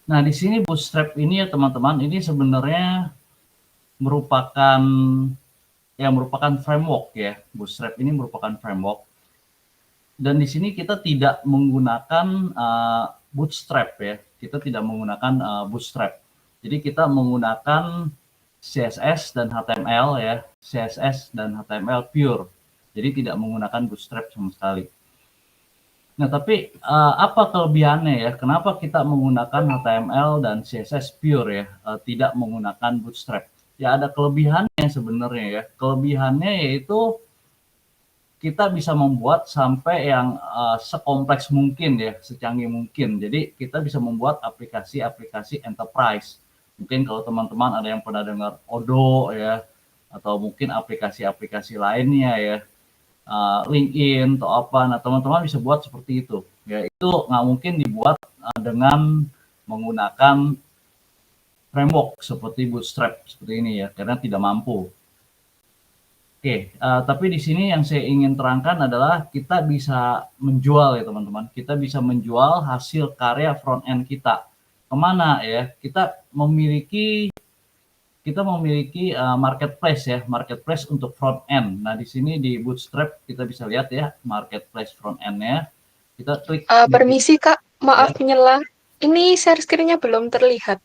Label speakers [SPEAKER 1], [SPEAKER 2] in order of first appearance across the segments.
[SPEAKER 1] Nah, di sini Bootstrap ini ya teman-teman, ini sebenarnya merupakan framework ya. Bootstrap ini merupakan framework. Dan di sini kita tidak menggunakan Bootstrap ya. Kita tidak menggunakan Bootstrap. Jadi kita menggunakan CSS dan HTML ya, CSS dan HTML pure. Jadi tidak menggunakan Bootstrap sama sekali. Nah, tapi apa kelebihannya ya? Kenapa kita menggunakan HTML dan CSS pure ya, tidak menggunakan Bootstrap? Ya ada kelebihannya sebenarnya ya. Kelebihannya yaitu kita bisa membuat sampai yang sekompleks mungkin ya, secanggih mungkin. Jadi kita bisa membuat aplikasi-aplikasi enterprise. Mungkin kalau teman-teman ada yang pernah dengar Odoo ya, atau mungkin aplikasi-aplikasi lainnya ya, LinkedIn atau apa. Nah, teman-teman bisa buat seperti itu. Ya, itu nggak mungkin dibuat dengan menggunakan framework seperti Bootstrap seperti ini ya, karena tidak mampu. Oke, tapi di sini yang saya ingin terangkan adalah kita bisa menjual ya teman-teman. Kita bisa menjual hasil karya front end kita. Kemana ya? Kita memiliki marketplace ya, marketplace untuk front end. Nah, di sini di Bootstrap kita bisa lihat ya, marketplace front end-nya. Kita klik
[SPEAKER 2] Permisi Kak,
[SPEAKER 1] ya.
[SPEAKER 2] maaf menyela. Ini share screen-nya belum terlihat.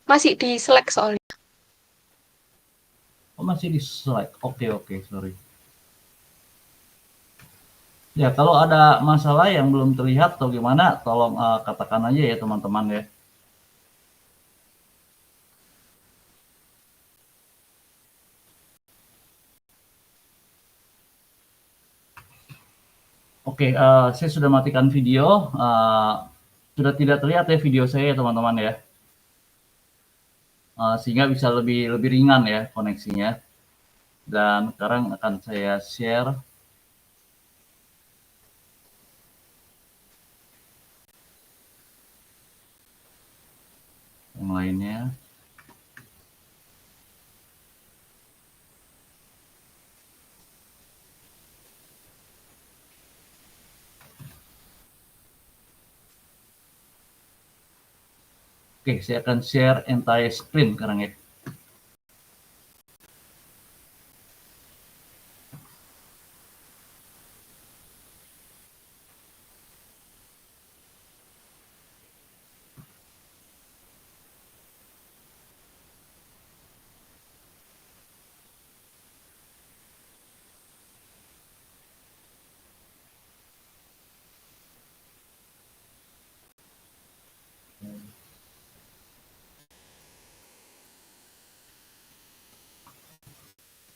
[SPEAKER 2] Masih di Slack soalnya.
[SPEAKER 1] Oh, masih di slide. Oke, sorry. Ya, kalau ada masalah yang belum terlihat atau gimana, tolong katakan aja ya teman-teman ya. Oke, saya sudah matikan video. Sudah tidak terlihat ya video saya ya teman-teman ya. Sehingga bisa lebih ringan ya koneksinya. Dan sekarang akan saya share yang lainnya. Oke, saya akan share entire screen sekarang ya.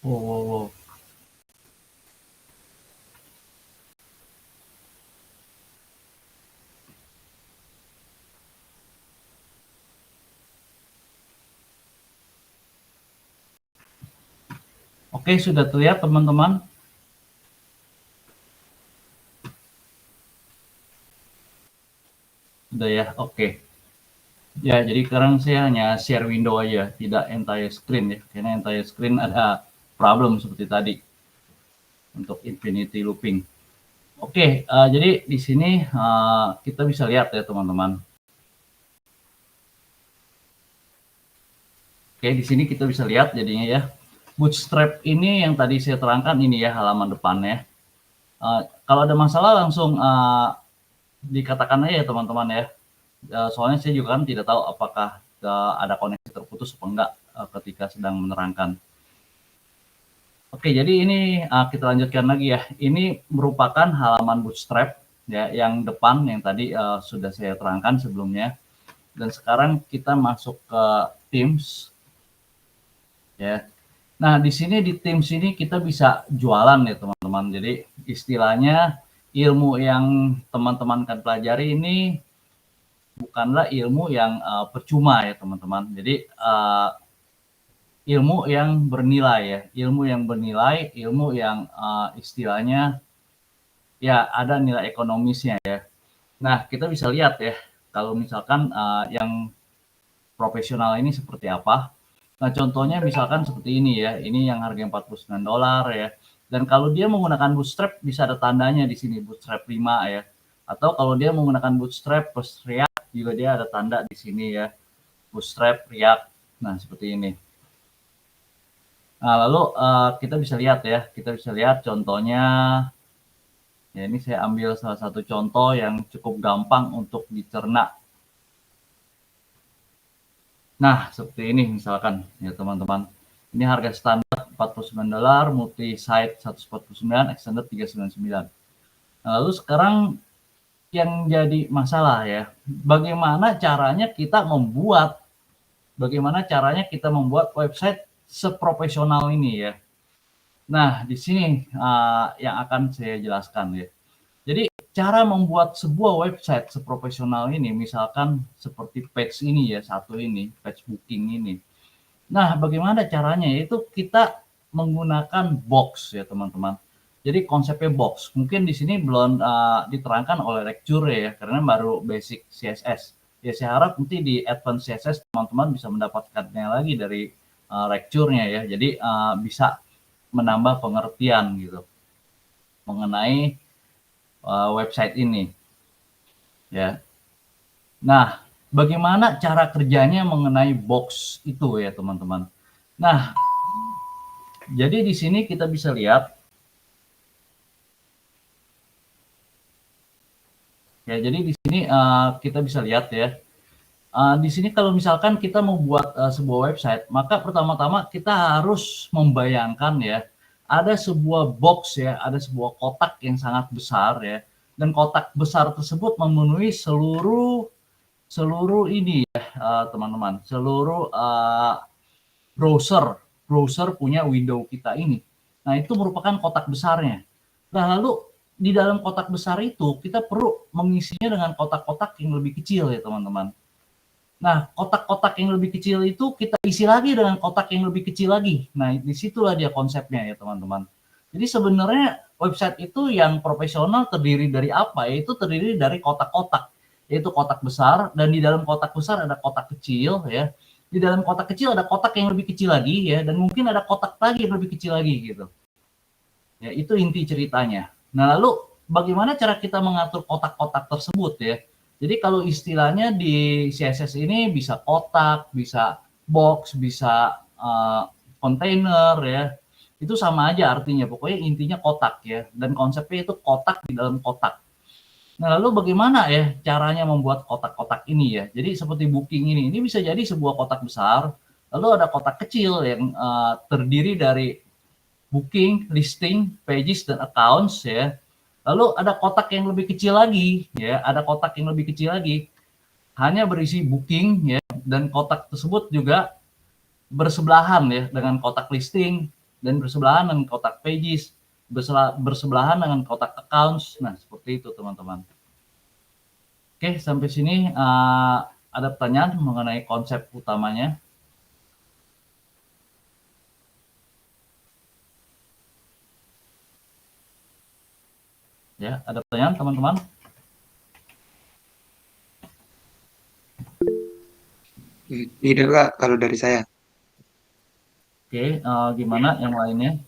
[SPEAKER 1] Oh. Oke, sudah terlihat teman-teman. Sudah ya, oke. Ya, jadi sekarang saya hanya share window aja, tidak entire screen ya. Karena entire screen ada problem seperti tadi untuk infinity looping. Oke, jadi di sini kita bisa lihat ya teman-teman. Oke, di sini kita bisa lihat jadinya ya. Bootstrap ini yang tadi saya terangkan ini ya halaman depannya. Kalau ada masalah langsung dikatakan aja ya teman-teman ya. Soalnya saya juga kan tidak tahu apakah ada koneksi terputus apa enggak ketika sedang menerangkan. Oke, jadi ini kita lanjutkan lagi ya. Ini merupakan halaman Bootstrap ya, yang depan yang tadi sudah saya terangkan sebelumnya. Dan sekarang kita masuk ke Themes ya. Nah, di sini di Themes ini kita bisa jualan ya teman-teman. Jadi istilahnya ilmu yang teman-teman akan pelajari ini bukanlah ilmu yang percuma ya teman-teman. Jadi ilmu yang bernilai ya, ilmu yang istilahnya ya ada nilai ekonomisnya ya. Nah, kita bisa lihat ya, kalau misalkan yang profesional ini seperti apa. Nah, contohnya misalkan seperti ini ya, ini yang harga $49 ya. Dan kalau dia menggunakan Bootstrap bisa ada tandanya di sini Bootstrap 5 ya. Atau kalau dia menggunakan Bootstrap plus React juga dia ada tanda di sini ya, Bootstrap, React. Nah, seperti ini. Nah, lalu kita bisa lihat ya, kita bisa lihat contohnya. Ya, ini saya ambil salah satu contoh yang cukup gampang untuk dicerna. Nah, seperti ini misalkan ya teman-teman. Ini harga standar $49, multi-site 149, extended 399. Nah, lalu sekarang yang jadi masalah ya, bagaimana caranya kita membuat website seprofesional ini ya. Nah, di sini yang akan saya jelaskan ya. Jadi cara membuat sebuah website seprofesional ini, misalkan seperti page ini ya, satu ini, page booking ini. Nah, bagaimana caranya? Yaitu kita menggunakan box ya teman-teman. Jadi konsepnya box. Mungkin di sini belum diterangkan oleh lecture ya, karena baru basic CSS. Ya saya harap nanti di advance CSS teman-teman bisa mendapatkannya lagi dari lecture-nya ya. Jadi bisa menambah pengertian gitu mengenai website ini ya. Nah, bagaimana cara kerjanya mengenai box itu ya teman-teman. Nah, jadi di sini kita bisa lihat ya. Jadi di sini kita bisa lihat ya. Di sini kalau misalkan kita mau buat sebuah website, maka pertama-tama kita harus membayangkan ya, ada sebuah box ya, ada sebuah kotak yang sangat besar ya, dan kotak besar tersebut memenuhi seluruh ini ya teman-teman, seluruh browser punya window kita ini. Nah, itu merupakan kotak besarnya. Nah, lalu di dalam kotak besar itu kita perlu mengisinya dengan kotak-kotak yang lebih kecil ya teman-teman. Nah, kotak-kotak yang lebih kecil itu kita isi lagi dengan kotak yang lebih kecil lagi. Nah, disitulah dia konsepnya ya teman-teman. Jadi sebenarnya website itu yang profesional terdiri dari apa? Yaitu terdiri dari kotak-kotak. Yaitu kotak besar, dan di dalam kotak besar ada kotak kecil ya. Di dalam kotak kecil ada kotak yang lebih kecil lagi ya, dan mungkin ada kotak lagi yang lebih kecil lagi gitu. Ya, itu inti ceritanya. Nah, lalu bagaimana cara kita mengatur kotak-kotak tersebut ya? Jadi kalau istilahnya di CSS ini bisa kotak, bisa box, bisa container ya. Itu sama aja artinya, pokoknya intinya kotak ya. Dan konsepnya itu kotak di dalam kotak. Nah, lalu bagaimana ya caranya membuat kotak-kotak ini ya? Jadi seperti booking ini bisa jadi sebuah kotak besar, lalu ada kotak kecil yang terdiri dari booking, listing, pages, dan accounts ya. Lalu ada kotak yang lebih kecil lagi ya, ada kotak yang lebih kecil lagi hanya berisi booking ya, dan kotak tersebut juga bersebelahan ya dengan kotak listing, dan bersebelahan dengan kotak pages, bersebelahan dengan kotak accounts. Nah, seperti itu teman-teman. Oke, sampai sini ada pertanyaan mengenai konsep utamanya? Ya, ada pertanyaan teman-teman?
[SPEAKER 3] Tidak Kak, kalau dari saya.
[SPEAKER 1] Oke, gimana yang lainnya?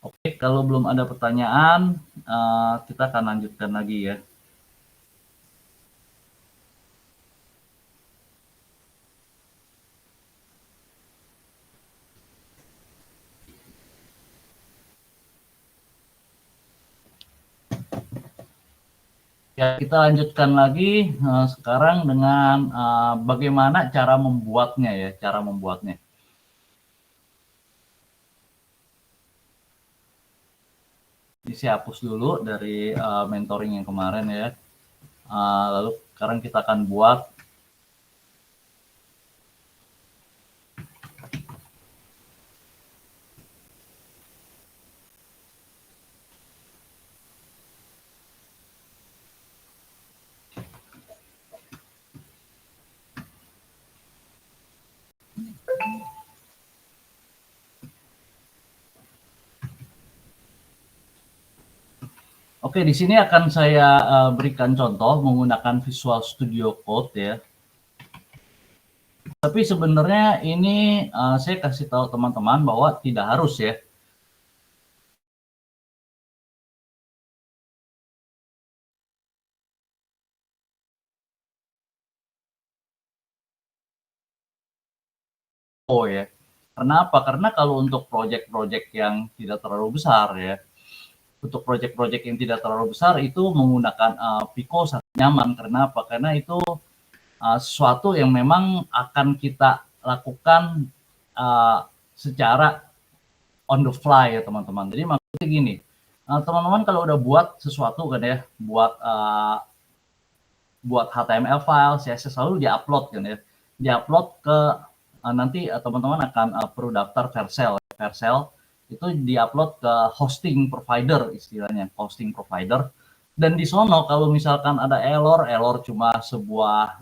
[SPEAKER 1] Oke, kalau belum ada pertanyaan, kita akan lanjutkan lagi ya. Ya, kita lanjutkan lagi sekarang dengan bagaimana cara membuatnya ya, cara membuatnya. Ini saya hapus dulu dari mentoring yang kemarin ya. Lalu sekarang kita akan buat. Oke, di sini akan saya berikan contoh menggunakan Visual Studio Code ya. Tapi sebenarnya ini saya kasih tahu teman-teman bahwa tidak harus ya. Oh ya. Kenapa? Karena kalau untuk proyek-proyek yang tidak terlalu besar ya, untuk proyek-proyek yang tidak terlalu besar itu menggunakan Pico sangat nyaman. Kenapa? Karena itu sesuatu yang memang akan kita lakukan secara on the fly ya teman-teman. Jadi maksudnya gini, teman-teman kalau udah buat sesuatu kan ya, buat HTML file, CSS lalu diupload kan ya, diupload ke nanti teman-teman akan perlu daftar Vercel. Vercel itu diupload ke hosting provider istilahnya, hosting provider. Dan di sono kalau misalkan ada error cuma sebuah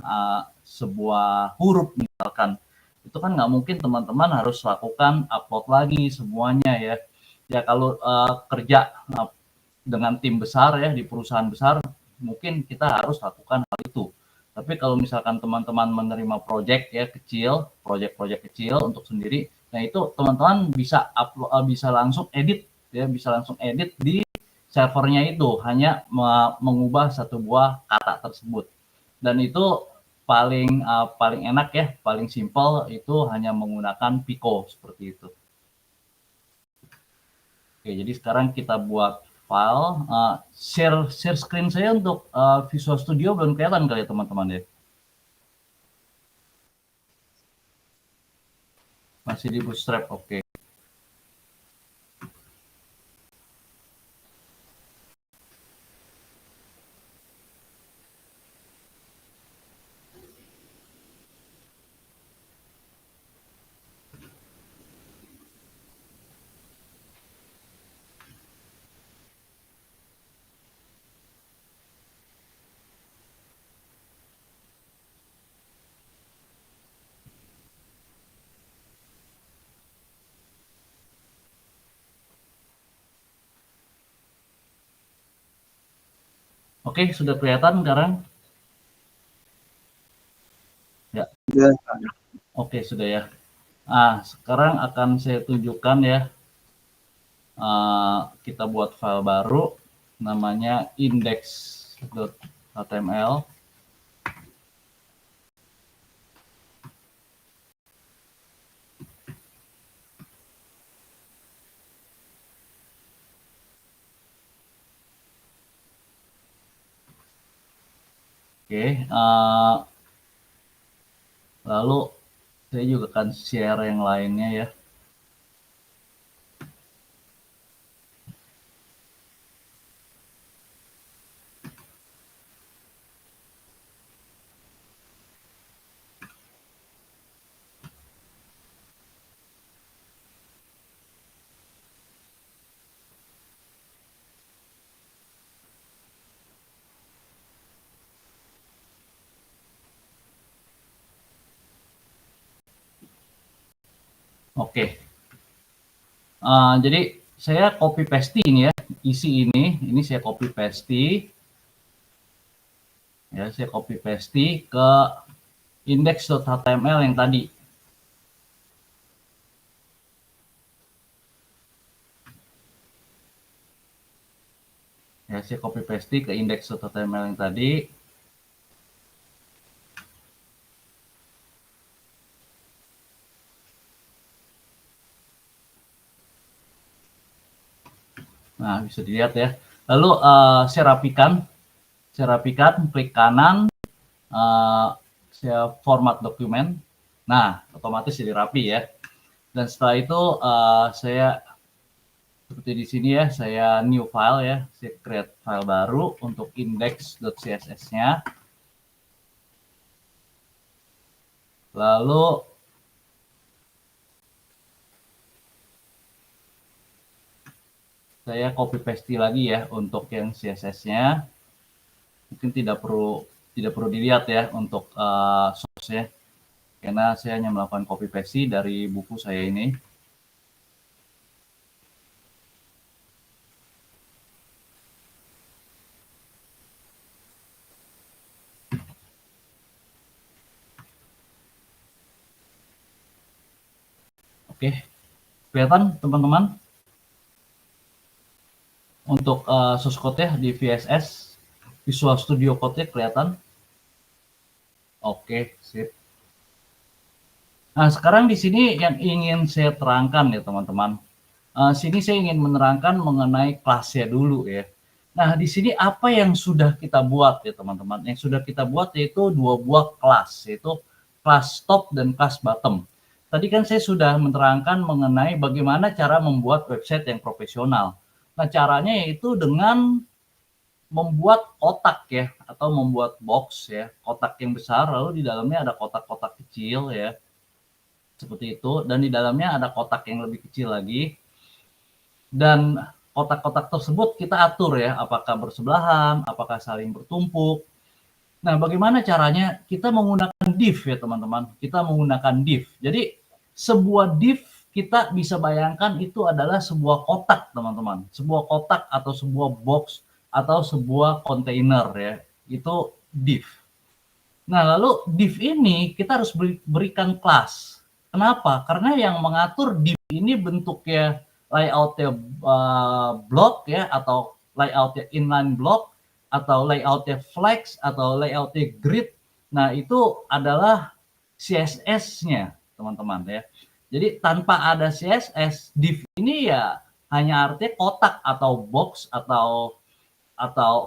[SPEAKER 1] huruf misalkan, itu kan nggak mungkin teman-teman harus lakukan upload lagi semuanya ya. Ya kalau kerja dengan tim besar ya di perusahaan besar, mungkin kita harus lakukan hal itu. Tapi kalau misalkan teman-teman menerima proyek ya kecil, proyek-proyek kecil untuk sendiri, nah itu teman-teman bisa upload, bisa langsung edit ya, bisa langsung edit di servernya itu, hanya mengubah satu buah kata tersebut. Dan itu paling enak ya, paling simpel itu hanya menggunakan Pico seperti itu. Oke, jadi sekarang kita buat file. Share screen saya untuk Visual Studio belum kelihatan kali ya teman-teman ya. Masih di Bootstrap, oke. Oke, sudah kelihatan sekarang? Ya.
[SPEAKER 3] Ya,
[SPEAKER 1] Oke, sudah ya. Sekarang akan saya tunjukkan ya. Kita buat file baru namanya index.html. Oke, lalu saya juga akan share yang lainnya ya. Oke, jadi saya copy paste ini ya, isi ini saya copy paste, ya saya copy paste ke index.html yang tadi. Ya saya copy paste ke index.html yang tadi. Nah bisa dilihat ya. Lalu saya rapikan, klik kanan, saya format dokumen. Nah otomatis jadi rapi ya. Dan setelah itu saya seperti di sini ya, saya new file ya, saya create file baru untuk index.css-nya. Lalu saya copy paste lagi ya untuk yang CSS-nya. Mungkin tidak perlu dilihat ya untuk source-nya, karena saya hanya melakukan copy paste dari buku saya ini. Oke, kelihatan teman-teman untuk source code-nya di VSS, Visual Studio Code-nya kelihatan? Oke, sip. Nah, sekarang di sini yang ingin saya terangkan ya teman-teman. Sini saya ingin menerangkan mengenai kelasnya dulu ya. Nah, di sini apa yang sudah kita buat ya teman-teman? Yang sudah kita buat yaitu 2 buah kelas, yaitu kelas top dan kelas bottom. Tadi kan saya sudah menerangkan mengenai bagaimana cara membuat website yang profesional. Nah, caranya yaitu dengan membuat kotak ya, atau membuat box ya, kotak yang besar, lalu di dalamnya ada kotak-kotak kecil ya, seperti itu, dan di dalamnya ada kotak yang lebih kecil lagi, dan kotak-kotak tersebut kita atur ya, apakah bersebelahan, apakah saling bertumpuk. Nah, bagaimana caranya? Kita menggunakan div ya teman-teman, kita menggunakan div. Jadi sebuah div kita bisa bayangkan itu adalah sebuah kotak teman-teman, sebuah kotak atau sebuah box atau sebuah kontainer ya, itu div. Nah, lalu div ini kita harus berikan kelas. Kenapa? Karena yang mengatur div ini bentuknya layoutnya block ya, atau layoutnya inline block, atau layoutnya flex, atau layoutnya grid. Nah, itu adalah CSS-nya, teman-teman ya. Jadi tanpa ada CSS, div ini ya hanya artinya kotak atau box atau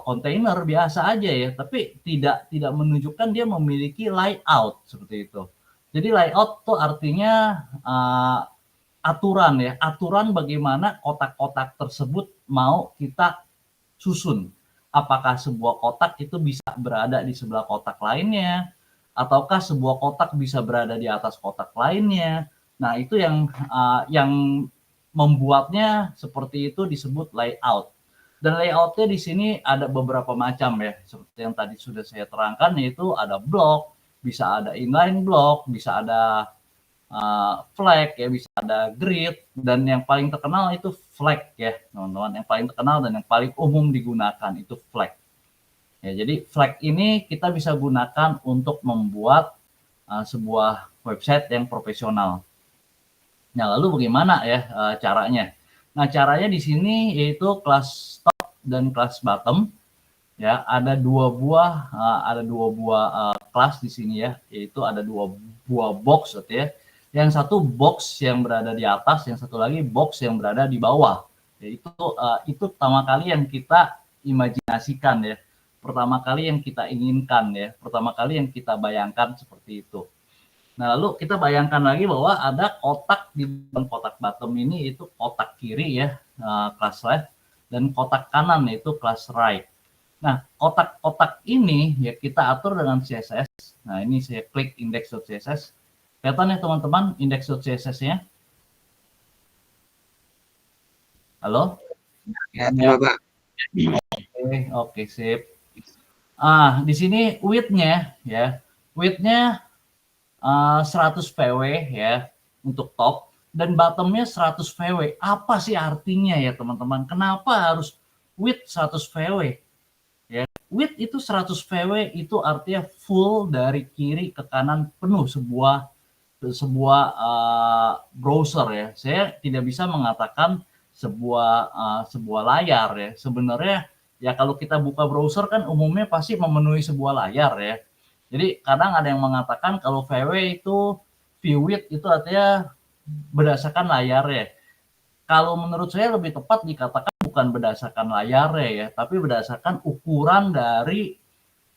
[SPEAKER 1] kontainer biasa aja ya, tapi tidak menunjukkan dia memiliki layout seperti itu. Jadi layout itu artinya aturan ya, aturan bagaimana kotak-kotak tersebut mau kita susun. Apakah sebuah kotak itu bisa berada di sebelah kotak lainnya, ataukah sebuah kotak bisa berada di atas kotak lainnya. Nah, itu yang membuatnya seperti itu disebut layout. Dan layoutnya di sini ada beberapa macam ya, seperti yang tadi sudah saya terangkan, yaitu ada block, bisa ada inline block, bisa ada flag ya, bisa ada grid, dan yang paling terkenal itu flag ya teman-teman. Yang paling terkenal dan yang paling umum digunakan itu flag. Ya, jadi flag ini kita bisa gunakan untuk membuat sebuah website yang profesional. Nah, lalu bagaimana ya caranya? Nah, caranya di sini yaitu kelas top dan kelas bottom. Ya, ada dua buah kelas di sini ya, yaitu ada dua buah box gitu ya. Yang satu box yang berada di atas, yang satu lagi box yang berada di bawah. Yaitu itu pertama kali yang kita imajinasikan ya. Pertama kali yang kita inginkan ya, pertama kali yang kita bayangkan seperti itu. Nah, lalu kita bayangkan lagi bahwa ada kotak di kotak bottom ini, itu kotak kiri ya, kelas left, dan kotak kanan yaitu kelas right. Nah, kotak-kotak ini ya kita atur dengan CSS. Nah, ini saya klik index.css. Kelihatan ya teman-teman index.css-nya? Halo?
[SPEAKER 3] Ya, coba Pak.
[SPEAKER 1] Oke, sip. Di sini width-nya ya. Width-nya 100 VW ya untuk top, dan bottomnya 100 VW. Apa sih artinya ya teman-teman? Kenapa harus width 100 VW? Ya, width itu 100 VW itu artinya full dari kiri ke kanan penuh sebuah browser ya. Saya tidak bisa mengatakan sebuah layar ya. Sebenarnya ya kalau kita buka browser kan umumnya pasti memenuhi sebuah layar ya. Jadi kadang ada yang mengatakan kalau VW itu view width itu artinya berdasarkan layar ya. Kalau menurut saya lebih tepat dikatakan bukan berdasarkan layarnya ya, tapi berdasarkan ukuran dari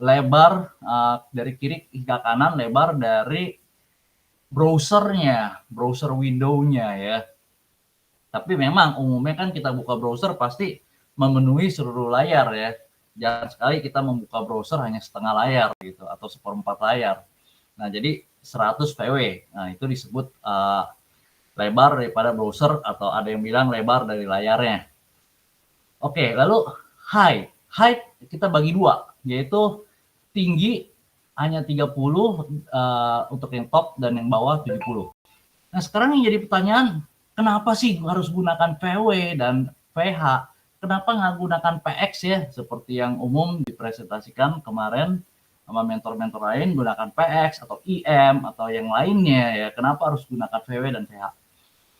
[SPEAKER 1] lebar dari kiri hingga kanan, lebar dari browsernya, browser window-nya ya. Tapi memang umumnya kan kita buka browser pasti memenuhi seluruh layar ya. Jangan sekali kita membuka browser hanya setengah layar gitu atau seperempat layar. Nah, jadi 100 VW. Nah, itu disebut lebar daripada browser, atau ada yang bilang lebar dari layarnya. Oke, lalu height. Height kita bagi dua, yaitu tinggi hanya 30 untuk yang top dan yang bawah 70. Nah, sekarang yang jadi pertanyaan, kenapa sih harus gunakan VW dan VH? Kenapa nggak gunakan PX ya, seperti yang umum dipresentasikan kemarin sama mentor-mentor lain, gunakan PX atau IM atau yang lainnya ya. Kenapa harus gunakan VW dan VH?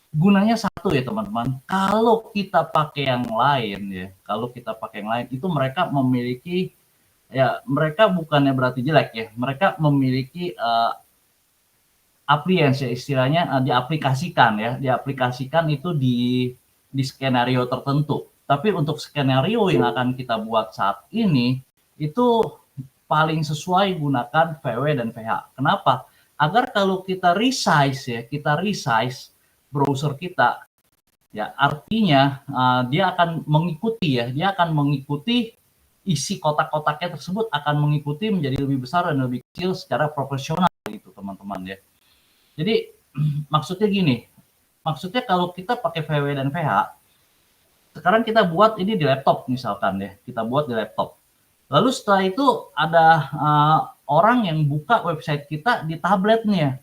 [SPEAKER 1] gunanya satu ya teman-teman, kalau kita pakai yang lain ya, kalau kita pakai yang lain itu mereka memiliki ya, mereka bukannya berarti jelek ya, mereka memiliki appliance ya istilahnya, diaplikasikan itu di skenario tertentu. Tapi untuk skenario yang akan kita buat saat ini itu paling sesuai gunakan VW dan VH. Kenapa? Agar kalau kita resize browser kita, ya artinya dia akan mengikuti isi kotak-kotaknya tersebut akan mengikuti menjadi lebih besar dan lebih kecil secara proporsional gitu teman-teman ya. Jadi maksudnya gini, maksudnya kalau kita pakai VW dan VH, sekarang kita buat ini di laptop misalkan ya, kita buat di laptop. Lalu setelah itu ada orang yang buka website kita di tabletnya.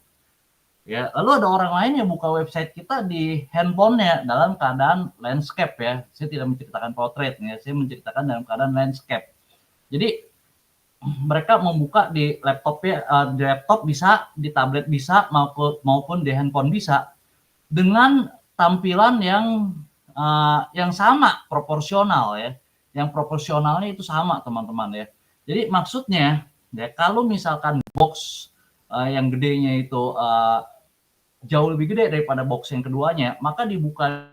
[SPEAKER 1] Ya, lalu ada orang lain yang buka website kita di handphonenya dalam keadaan landscape ya. Saya tidak menceritakan portrait ya, saya menceritakan dalam keadaan landscape. Jadi mereka membuka di laptop bisa, di tablet bisa, maupun di handphone bisa, dengan tampilan yang sama, proporsional ya. Yang proporsionalnya itu sama teman-teman ya. Jadi maksudnya ya, kalau misalkan box yang gedenya itu jauh lebih gede daripada box yang keduanya, maka dibuka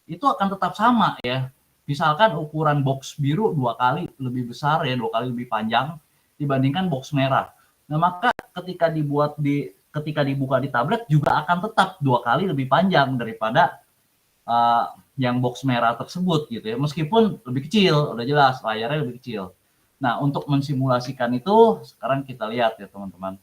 [SPEAKER 1] itu akan tetap sama ya. Misalkan ukuran box biru 2 kali lebih besar ya, 2 kali lebih panjang dibandingkan box merah. Nah, maka ketika dibuka di tablet juga akan tetap 2 kali lebih panjang daripada yang box merah tersebut gitu ya. Meskipun lebih kecil, udah jelas layarnya lebih kecil. Nah, untuk mensimulasikan itu sekarang kita lihat ya teman-teman.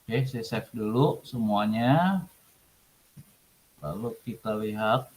[SPEAKER 1] Oke, saya save dulu semuanya. Lalu kita lihat.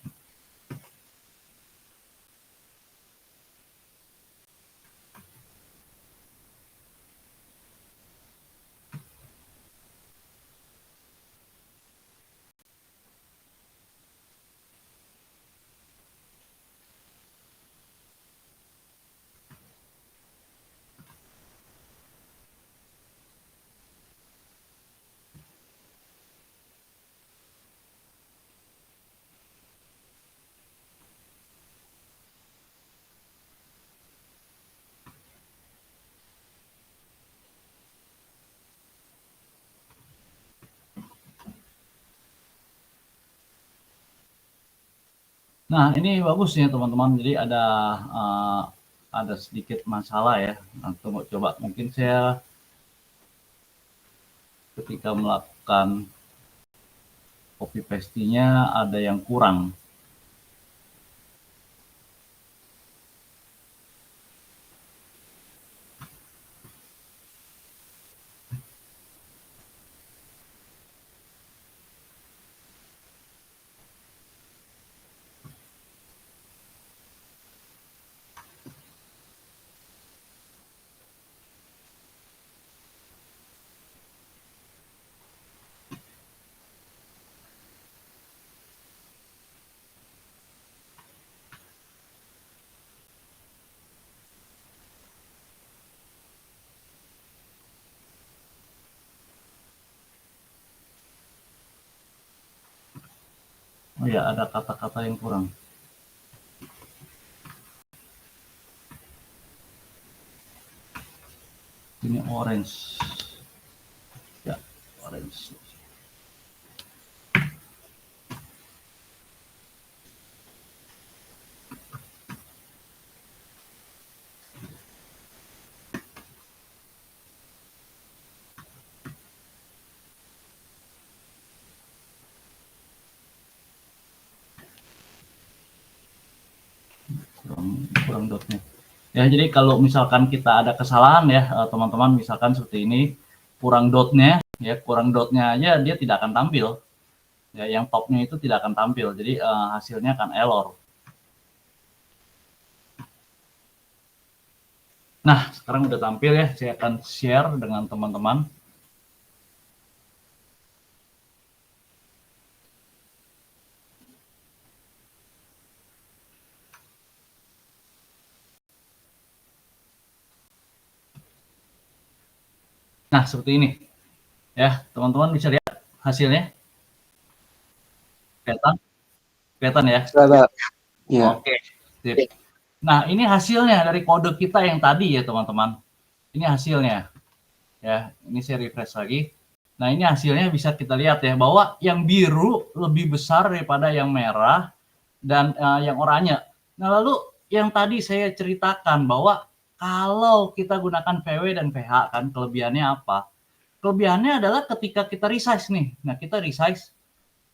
[SPEAKER 1] Nah, ini bagus ya teman-teman. Jadi ada sedikit masalah ya. Nah, tunggu coba mungkin saya ketika melakukan copy paste-nya ada yang kurang. Oh ya, ada kata-kata yang kurang. Ini orange. Ya, orange. Kurang dotnya. Ya, jadi kalau misalkan kita ada kesalahan ya teman-teman, misalkan seperti ini kurang dotnya aja dia tidak akan tampil. Ya, yang topnya itu tidak akan tampil. Jadi hasilnya akan error. Nah, sekarang udah tampil ya. Saya akan share dengan teman-teman. Nah, seperti ini. Ya, teman-teman bisa lihat hasilnya. Kelihatan ya?
[SPEAKER 3] Ya.
[SPEAKER 1] Oke, sip. Nah, ini hasilnya dari kode kita yang tadi ya, teman-teman. Ini hasilnya. Ya, ini saya refresh lagi. Nah, ini hasilnya bisa kita lihat ya, bahwa yang biru lebih besar daripada yang merah dan yang oranye. Nah, lalu yang tadi saya ceritakan bahwa kalau kita gunakan VW dan VH kan kelebihannya apa? Kelebihannya adalah ketika kita resize nih. Nah, kita resize.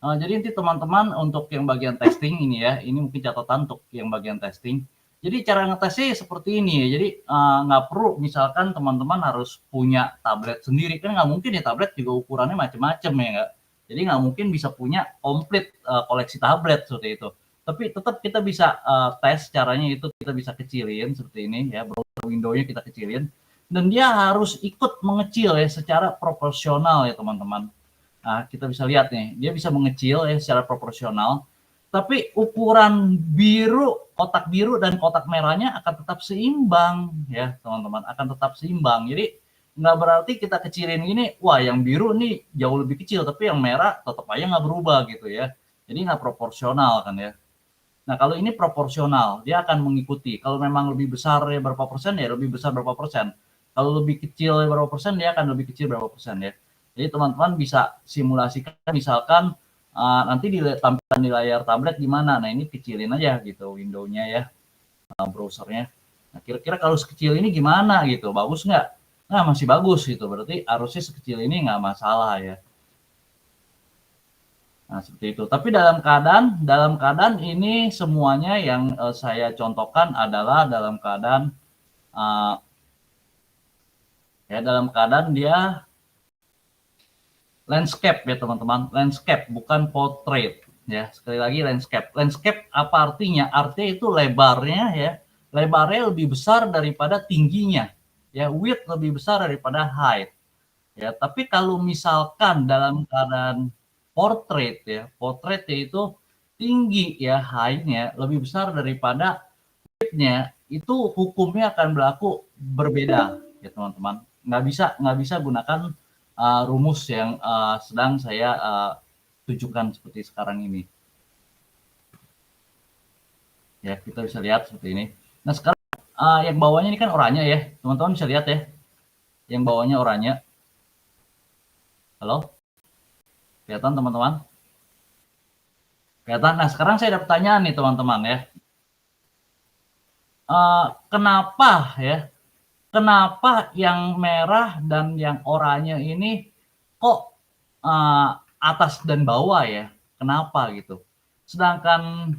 [SPEAKER 1] Jadi nanti teman-teman untuk yang bagian testing ini ya, ini mungkin catatan untuk yang bagian testing. Jadi cara ngetesnya seperti ini ya. Jadi nggak perlu misalkan teman-teman harus punya tablet sendiri, kan nggak mungkin ya, tablet juga ukurannya macam-macam ya nggak. Jadi nggak mungkin bisa punya komplit koleksi tablet seperti itu. Tapi tetap kita bisa tes caranya, itu kita bisa kecilin seperti ini ya, browser window-nya kita kecilin, dan dia harus ikut mengecil ya secara proporsional ya teman-teman. Nah, kita bisa lihat nih, dia bisa mengecil ya secara proporsional, tapi ukuran biru, kotak biru dan kotak merahnya akan tetap seimbang ya teman-teman, akan tetap seimbang. Jadi nggak berarti kita kecilin ini, wah yang biru nih jauh lebih kecil, tapi yang merah tetap aja nggak berubah gitu ya. Jadi nggak proporsional kan ya. Nah, kalau ini proporsional, dia akan mengikuti. Kalau memang lebih besar ya berapa persen, ya lebih besar berapa persen. Kalau lebih kecil ya berapa persen, dia akan lebih kecil berapa persen ya. Jadi teman-teman bisa simulasikan, misalkan nanti tampilan di layar tablet gimana. Nah, ini kecilin aja gitu window-nya ya, browsernya. Nah, kira-kira kalau sekecil ini gimana gitu, bagus nggak? Nah, masih bagus gitu, berarti harusnya sekecil ini nggak masalah ya. Nah, seperti itu. Tapi dalam keadaan ini semuanya yang saya contohkan adalah dalam keadaan dalam keadaan dia landscape ya teman-teman, landscape bukan portrait ya. Sekali lagi landscape. Landscape apa artinya? Artinya itu lebarnya ya, lebarnya lebih besar daripada tingginya. Ya, width lebih besar daripada height. Ya, tapi kalau misalkan dalam keadaan portrait ya, portrait yaitu tinggi ya, height-nya lebih besar daripada width-nya, itu hukumnya akan berlaku berbeda ya teman-teman. Nggak bisa gunakan rumus yang sedang saya tunjukkan seperti sekarang ini. Ya, kita bisa lihat seperti ini. Nah, sekarang yang bawahnya ini kan oranye ya, teman-teman bisa lihat ya. Yang bawahnya oranye. Halo? Kelihatan teman-teman? Kelihatan? Nah, sekarang saya ada pertanyaan nih teman-teman ya. Kenapa ya? Kenapa yang merah dan yang oranye ini kok atas dan bawah ya? Kenapa gitu? Sedangkan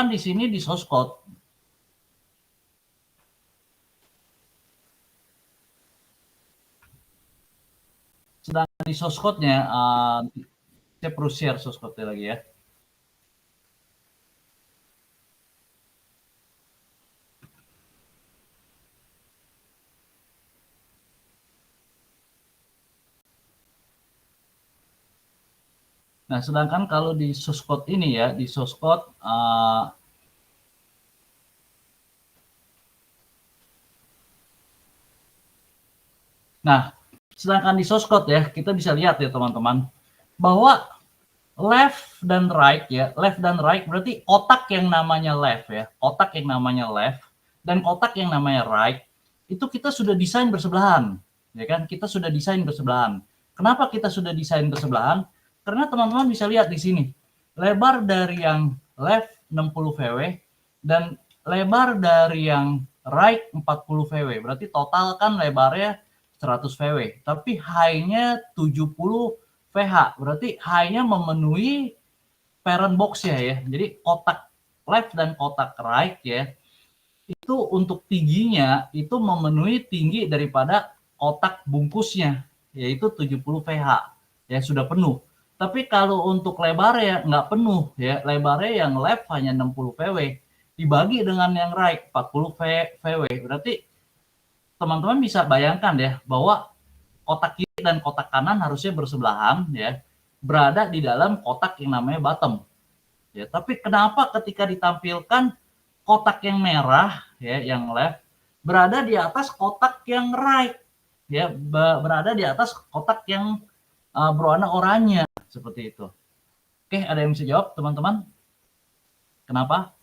[SPEAKER 1] di sini di source code nya saya perlu share source code lagi ya. Nah, sedangkan kalau di source code ini ya, di source code nah, sedangkan di source code ya, kita bisa lihat ya teman-teman, bahwa left dan right ya, left dan right berarti kotak yang namanya left ya, kotak yang namanya left dan kotak yang namanya right itu kita sudah desain bersebelahan, ya kan? Kita sudah desain bersebelahan. Kenapa kita sudah desain bersebelahan? Karena teman-teman bisa lihat di sini, lebar dari yang left 60 VW dan lebar dari yang right 40 VW. Berarti total kan lebarnya 100 VW, tapi high-nya 70 VH. Berarti high-nya memenuhi parent box ya. Jadi kotak left dan kotak right ya, itu untuk tingginya itu memenuhi tinggi daripada kotak bungkusnya, yaitu 70 VH, ya sudah penuh. Tapi kalau untuk lebarnya nggak penuh, ya lebarnya yang left hanya 60 VW, dibagi dengan yang right 40 VW, berarti teman-teman bisa bayangkan ya bahwa kotak kiri dan kotak kanan harusnya bersebelahan ya, berada di dalam kotak yang namanya bottom. Ya, tapi kenapa ketika ditampilkan kotak yang merah ya, yang left berada di atas kotak yang right ya, berada di atas kotak yang berwarna oranye seperti itu. Oke, ada yang bisa jawab teman-teman? Kenapa?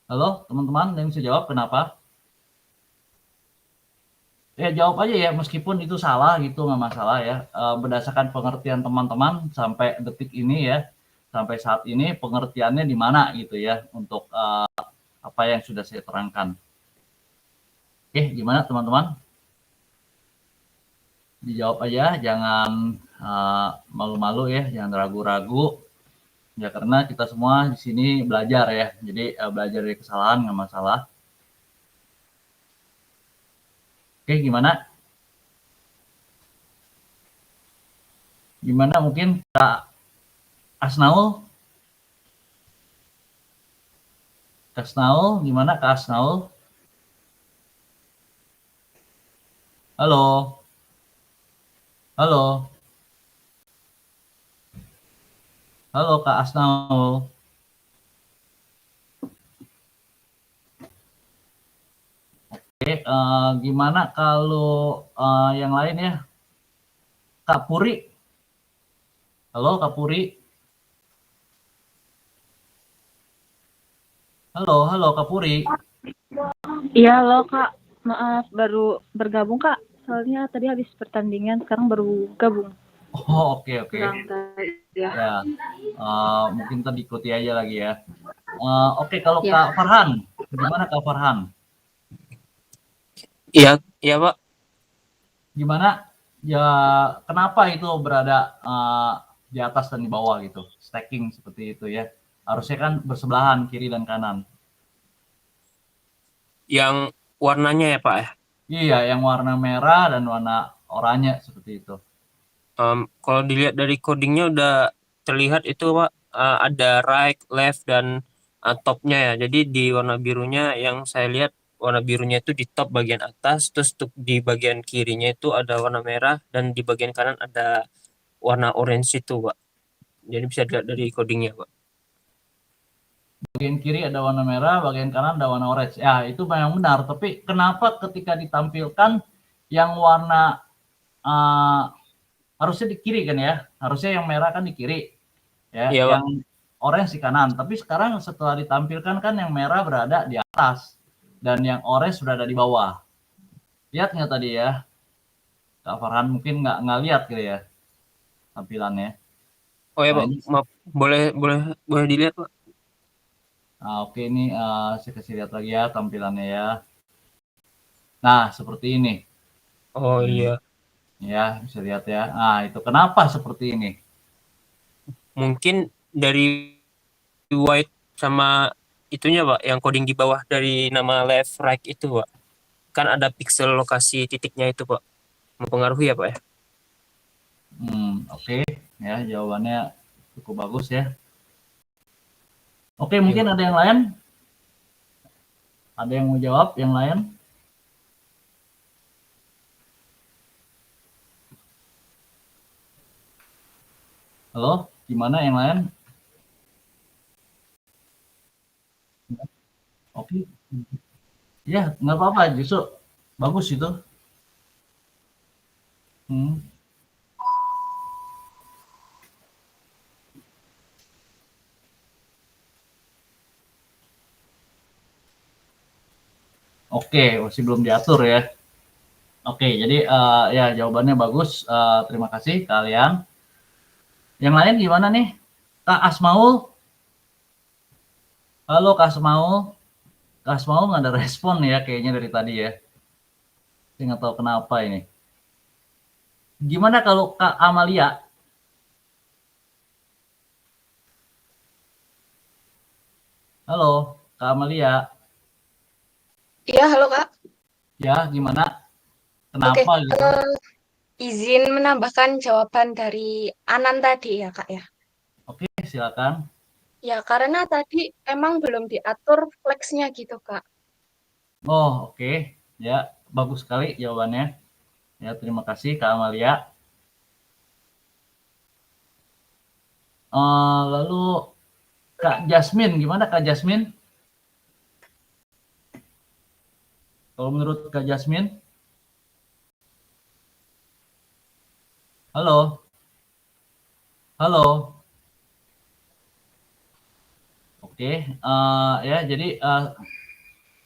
[SPEAKER 1] Halo teman-teman, ada yang bisa jawab kenapa? Ya jawab aja ya, meskipun itu salah gitu nggak masalah ya. Berdasarkan pengertian teman-teman sampai detik ini ya, sampai saat ini pengertiannya di mana gitu ya untuk apa yang sudah saya terangkan. Oke, gimana teman-teman? Dijawab aja, jangan malu-malu ya, jangan ragu-ragu. Ya karena kita semua di sini belajar ya, jadi belajar dari kesalahan nggak masalah. Oke, gimana? Gimana mungkin Kak Asnaul? Kak Asnaul, gimana Kak Asnaul? Halo? Halo? Halo Kak Asnaul? Oke, gimana kalau yang lain ya? Kak Puri? Halo Kak Puri? Halo Kak Puri?
[SPEAKER 4] Iya, halo Kak. Maaf, baru bergabung Kak. Soalnya tadi habis pertandingan, sekarang baru gabung.
[SPEAKER 1] Oh, oke.
[SPEAKER 4] Ya.
[SPEAKER 1] Ya, mungkin tadi ikuti aja lagi ya. Oke, kalau
[SPEAKER 4] Ya.
[SPEAKER 1] Kak Farhan, gimana Kak Farhan?
[SPEAKER 5] Iya, iya Pak.
[SPEAKER 1] Gimana? Ya, kenapa itu berada di atas dan di bawah gitu? Stacking seperti itu ya. Harusnya kan bersebelahan kiri dan kanan.
[SPEAKER 5] Yang warnanya ya Pak ya.
[SPEAKER 1] Iya, yang warna merah dan warna oranye seperti itu.
[SPEAKER 5] Kalau dilihat dari codingnya udah terlihat itu Pak, ada right, left dan topnya ya. Jadi di warna birunya yang saya lihat warna birunya itu di top bagian atas, terus di bagian kirinya itu ada warna merah dan di bagian kanan ada warna orange itu Pak. Jadi bisa dilihat dari codingnya Pak.
[SPEAKER 1] Bagian kiri ada warna merah, bagian kanan ada warna orange. Ya, itu memang benar. Tapi kenapa ketika ditampilkan yang warna harusnya di kiri kan ya? Harusnya yang merah kan di kiri, ya.
[SPEAKER 5] Iya Pak.
[SPEAKER 1] Yang orange di kanan. Tapi sekarang setelah ditampilkan kan yang merah berada di atas dan yang orange berada di bawah. Lihat nggak tadi ya? Kak Farhan mungkin nggak lihat gitu ya tampilannya.
[SPEAKER 5] Oh ya
[SPEAKER 1] Nah,
[SPEAKER 5] Pak,
[SPEAKER 1] ini
[SPEAKER 5] maaf, boleh dilihat Pak.
[SPEAKER 1] oke, ini saya kasih lihat lagi ya tampilannya ya. Nah, seperti ini.
[SPEAKER 5] Oh iya.
[SPEAKER 1] Ya, bisa lihat ya. Nah, itu kenapa seperti ini?
[SPEAKER 5] Mungkin dari white sama itunya Pak, yang coding di bawah dari nama left right itu Pak. Kan ada pixel lokasi titiknya itu Pak. Mempengaruhi ya Pak ya?
[SPEAKER 1] Oke. Ya, jawabannya cukup bagus ya. Oke, mungkin ada yang lain? Ada yang mau jawab yang lain? Halo, gimana yang lain? Oke. Ya, nggak apa-apa, justru bagus itu. Hmm. Oke, masih belum diatur ya. Oke, jadi ya jawabannya bagus. Terima kasih kalian. Yang lain gimana nih? Kak Asmaul? Halo Kak Asmau. Kak Asmau nggak ada respon ya kayaknya dari tadi ya. Saya nggak tahu kenapa ini. Gimana kalau Kak Amalia? Halo, Kak Amalia.
[SPEAKER 2] Iya, halo Kak.
[SPEAKER 1] Ya, gimana?
[SPEAKER 2] Oke,
[SPEAKER 1] Kenapa gitu?
[SPEAKER 2] izin menambahkan jawaban dari Anan tadi ya Kak ya.
[SPEAKER 1] Oke, silakan.
[SPEAKER 2] Ya, karena tadi emang belum diatur fleksnya gitu Kak.
[SPEAKER 1] Oh, oke. Ya, bagus sekali jawabannya. Ya, terima kasih Kak Amalia. Lalu Kak Jasmine, gimana Kak Jasmine? Kalau menurut Kak Jasmine? Halo, halo. Oke, ya jadi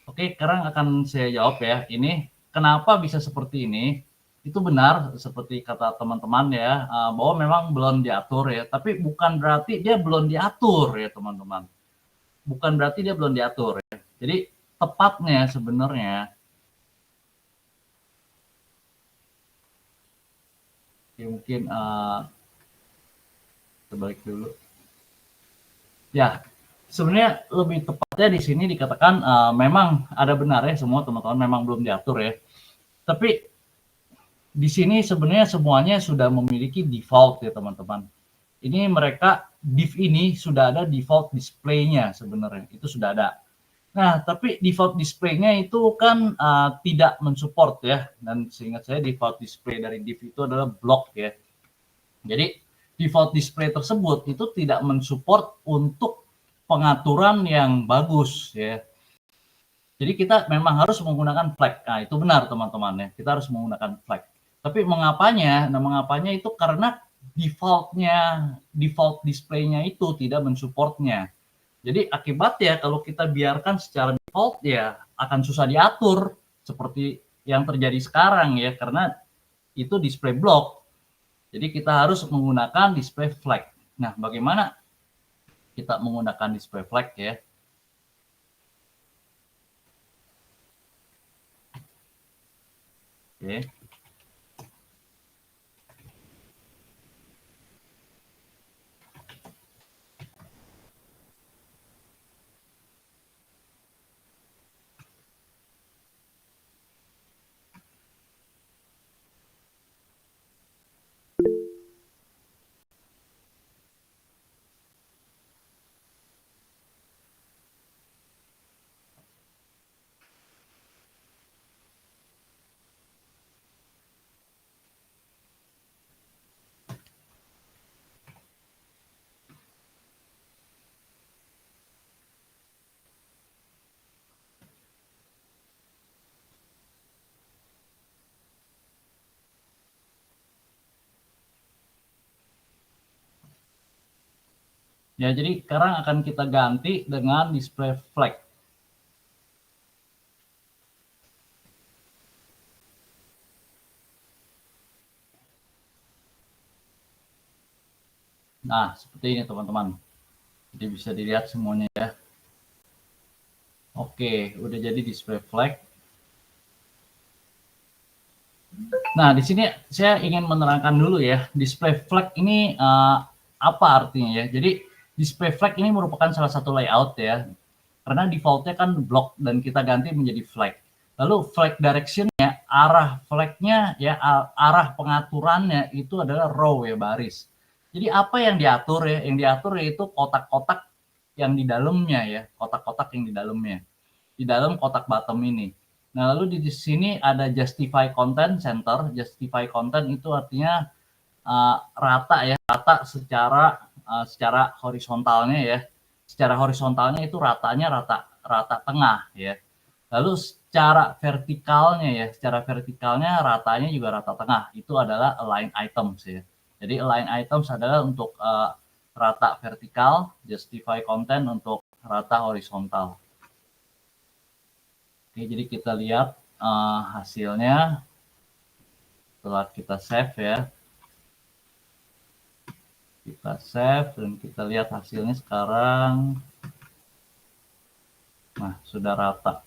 [SPEAKER 1] oke, sekarang akan saya jawab ya. Ini kenapa bisa seperti ini? Itu benar seperti kata teman-teman ya, bahwa memang belum diatur ya. Tapi bukan berarti dia belum diatur ya teman-teman. Bukan berarti dia belum diatur ya. Jadi tepatnya sebenarnya, ya mungkin terbalik dulu. Ya, sebenarnya lebih tepatnya di sini dikatakan memang ada benarnya semua teman-teman memang belum diatur ya. Tapi di sini sebenarnya semuanya sudah memiliki default ya teman-teman. Ini mereka div ini sudah ada default display-nya sebenarnya, itu sudah ada. Nah, tapi default display-nya itu kan tidak mensupport ya, dan seingat saya default display dari div itu adalah block ya. Jadi default display tersebut itu tidak mensupport untuk pengaturan yang bagus ya. Jadi kita memang harus menggunakan flag. Nah, itu benar teman-teman ya. Kita harus menggunakan flag. Tapi mengapanya? Nah, mengapanya itu karena default display-nya itu tidak mensupportnya. Jadi akibatnya kalau kita biarkan secara default ya akan susah diatur seperti yang terjadi sekarang ya, karena itu display block. Jadi kita harus menggunakan display flag. Nah, bagaimana kita menggunakan display flag ya? Oke. Ya, jadi sekarang akan kita ganti dengan display flag. Nah, seperti ini teman-teman. Jadi bisa dilihat semuanya ya. Oke, udah jadi display flag. Nah, di sini saya ingin menerangkan dulu ya, display flag ini apa artinya ya. Jadi display flag ini merupakan salah satu layout ya. Karena defaultnya kan block dan kita ganti menjadi flag. Lalu flag direction-nya, arah flagnya ya, arah pengaturannya itu adalah row ya, baris. Jadi apa yang diatur ya? Yang diatur yaitu kotak-kotak yang di dalamnya ya, kotak-kotak yang di dalamnya. Di dalam kotak bottom ini. Nah, lalu di sini ada justify content center. Justify content itu artinya rata ya, rata secara horizontalnya ya. Secara horizontalnya itu ratanya rata tengah ya. Lalu secara vertikalnya ya, secara vertikalnya ratanya juga rata tengah. Itu adalah align items ya. Jadi align items adalah untuk rata vertikal, justify content untuk rata horizontal. Oke, jadi kita lihat hasilnya setelah kita save ya. Kita save dan kita lihat hasilnya sekarang. Nah, sudah rata.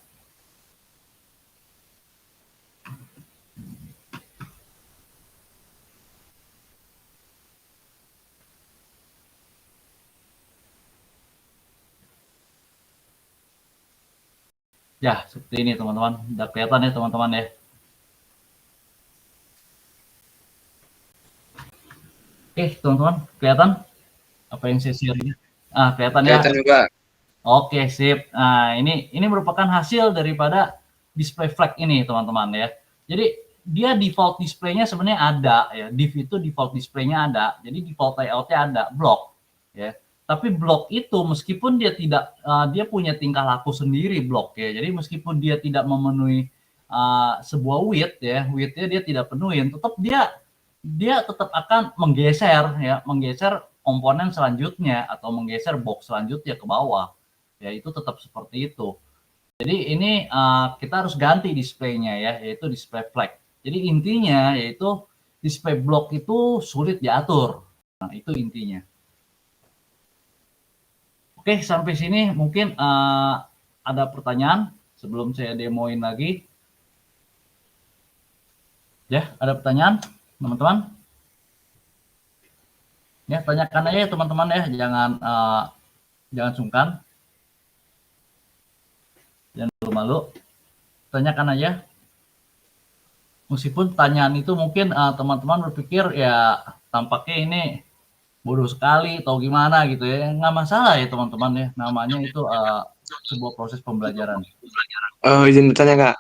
[SPEAKER 1] Ya, seperti ini teman-teman. Udah kelihatan ya teman-teman ya. Oke, teman-teman, kelihatan apa yang saya share ini? Kelihatan ya.
[SPEAKER 3] Kelihatan juga.
[SPEAKER 1] Oke, sip. Nah, ini merupakan hasil daripada display flag ini, teman-teman ya. Jadi dia default display-nya sebenarnya ada ya. Div itu default display-nya ada. Jadi default layout-nya ada, block ya. Tapi blok itu meskipun dia tidak dia punya tingkah laku sendiri blok ya. Jadi meskipun dia tidak memenuhi sebuah width ya, width-nya dia tidak penuhin, tetap dia tetap akan menggeser ya, menggeser komponen selanjutnya atau menggeser box selanjutnya ke bawah. Ya itu tetap seperti itu. Jadi ini kita harus ganti displaynya ya, yaitu display flag. Jadi intinya yaitu display block itu sulit diatur. Nah itu intinya. Oke, sampai sini mungkin ada pertanyaan sebelum saya demoin lagi. Ya, ada pertanyaan, teman-teman? Ya, tanyakan aja ya teman-teman ya, jangan sungkan, jangan malu-malu, tanyakan aja. Meskipun pertanyaan itu mungkin teman-teman berpikir ya tampaknya ini bodoh sekali atau gimana gitu ya, nggak masalah ya teman-teman ya, namanya itu sebuah proses pembelajaran.
[SPEAKER 3] Izin bertanya Kak,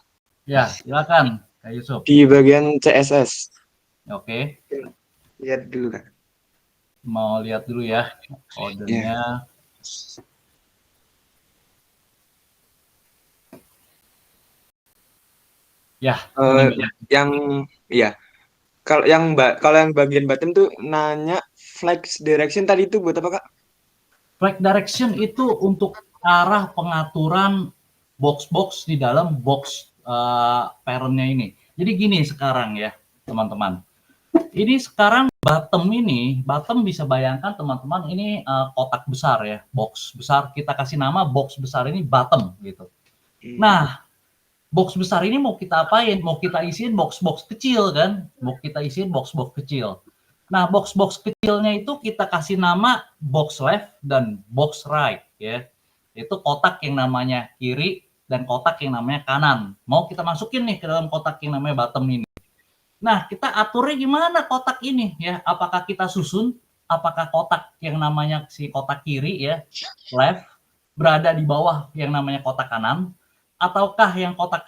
[SPEAKER 1] Ya, silakan Kak Yusuf.
[SPEAKER 3] di bagian CSS,
[SPEAKER 1] Oke,
[SPEAKER 3] lihat dulu Kak.
[SPEAKER 1] mau lihat dulu ya
[SPEAKER 3] Ya.
[SPEAKER 1] ordernya. Ya, ini.
[SPEAKER 3] Yang ya, kalau yang bagian bottom tuh nanya flex direction tadi itu buat apa Kak?
[SPEAKER 1] Flag direction itu untuk arah pengaturan box-box di dalam box parent-nya ini. Jadi gini sekarang ya, teman-teman. Ini sekarang bottom bisa bayangkan teman-teman ini kotak besar ya, box besar. Kita kasih nama box besar ini bottom gitu. Nah, box besar ini mau kita apain? Mau kita isiin box-box kecil kan? Mau kita isiin box-box kecil. Nah, box-box kecilnya itu kita kasih nama box left dan box right ya. Itu kotak yang namanya kiri dan kotak yang namanya kanan. Mau kita masukin nih ke dalam kotak yang namanya bottom ini. Nah, kita aturnya gimana kotak ini ya? Apakah kita susun? Apakah kotak yang namanya si kotak kiri ya, left, berada di bawah yang namanya kotak kanan? Ataukah yang kotak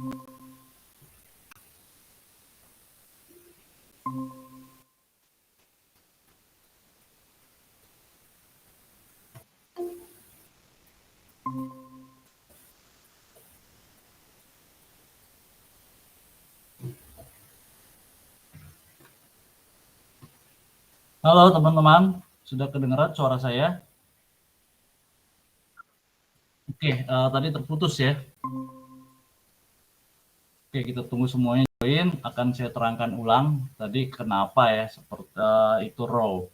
[SPEAKER 1] Halo teman-teman, sudah kedengaran suara saya? Oke, tadi terputus ya. Oke, kita tunggu semuanya join. Akan saya terangkan ulang tadi kenapa ya seperti itu row.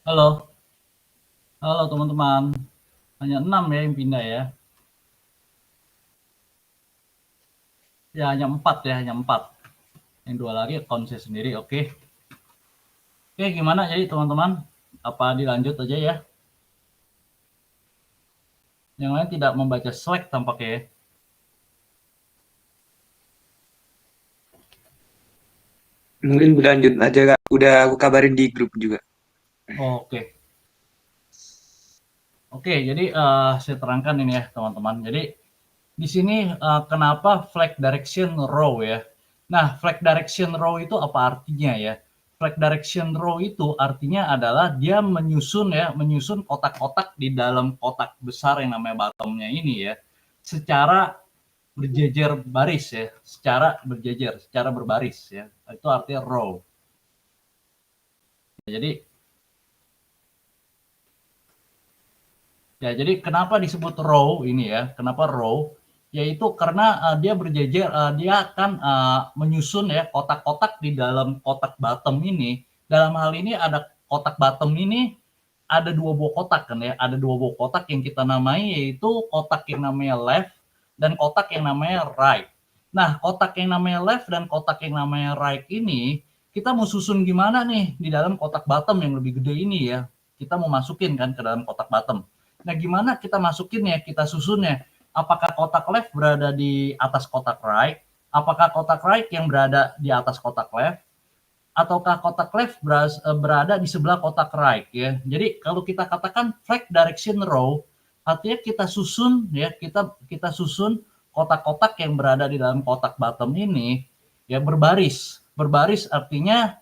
[SPEAKER 1] Halo, halo teman-teman. Hanya 6 ya yang pindah ya. Ya hanya 4 ya, hanya 4. Yang 2 lagi akun saya sendiri, oke. Oke, gimana jadi teman-teman? Apa dilanjut aja ya? Yang lain tidak membaca Slack tampaknya ya.
[SPEAKER 3] Mungkin berlanjut aja Kak. Udah aku kabarin di grup juga.
[SPEAKER 1] Oke. Oke, jadi saya terangkan ini ya teman-teman. Jadi di sini kenapa flag direction row ya. Nah, flag direction row itu apa artinya ya? Flag direction row itu artinya adalah dia menyusun kotak-kotak di dalam kotak besar yang namanya bottom-nya ini ya, secara berjejer baris ya, secara berjejer, secara berbaris ya. Itu artinya row. Jadi kenapa disebut row ini ya? Kenapa row? Yaitu karena dia berjejer, dia akan menyusun ya kotak-kotak di dalam kotak bottom ini. Dalam hal ini ada kotak bottom ini ada 2 buah kotak kan ya. Ada 2 buah kotak yang kita namai, yaitu kotak yang namanya left dan kotak yang namanya right. Nah, kotak yang namanya left dan kotak yang namanya right ini kita mau susun gimana nih di dalam kotak bottom yang lebih gede ini ya. Kita mau masukin kan ke dalam kotak bottom. Nah, gimana kita masukinnya, kita susunnya? Apakah kotak left berada di atas kotak right? Apakah kotak right yang berada di atas kotak left? Ataukah kotak left berada di sebelah kotak right ya? Jadi kalau kita katakan flag direction row, artinya kita susun ya, kita susun kotak-kotak yang berada di dalam kotak bottom ini ya berbaris. Berbaris artinya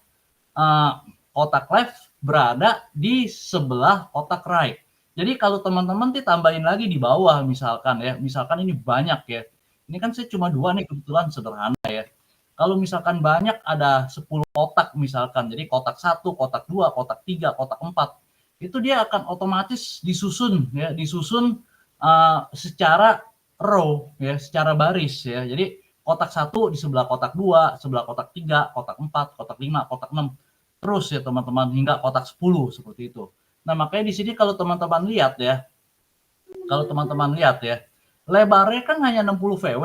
[SPEAKER 1] kotak left berada di sebelah kotak right. Jadi kalau teman-teman tambahin lagi di bawah misalkan ya, misalkan ini banyak ya. Ini kan saya cuma 2 nih kebetulan sederhana ya. Kalau misalkan banyak ada 10 kotak misalkan, jadi kotak 1, kotak 2, kotak 3, kotak 4. Itu dia akan otomatis disusun ya, secara row ya, secara baris ya. Jadi kotak 1 di sebelah kotak 2, sebelah kotak 3, kotak 4, kotak 5, kotak 6. Terus ya teman-teman hingga kotak 10 seperti itu. Nah, makanya di sini kalau teman-teman lihat ya, lebarnya kan hanya 60 VW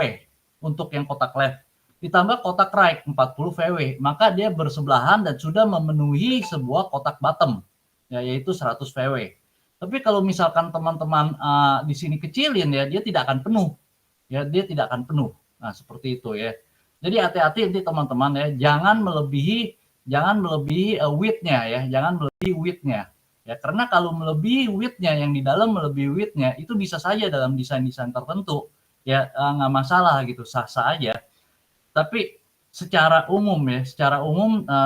[SPEAKER 1] untuk yang kotak left. Ditambah kotak right 40 VW, maka dia bersebelahan dan sudah memenuhi sebuah kotak bottom, ya, yaitu 100 VW. Tapi kalau misalkan teman-teman di sini kecilin ya, dia tidak akan penuh. Ya, dia tidak akan penuh. Nah, seperti itu ya. Jadi hati-hati nanti teman-teman ya, jangan melebihi width-nya ya, jangan melebihi width-nya. Ya, karena kalau melebihi width-nya, yang di dalam melebihi width-nya, itu bisa saja dalam desain-desain tertentu ya, nggak masalah gitu, sah-sah aja. Tapi secara umum ya,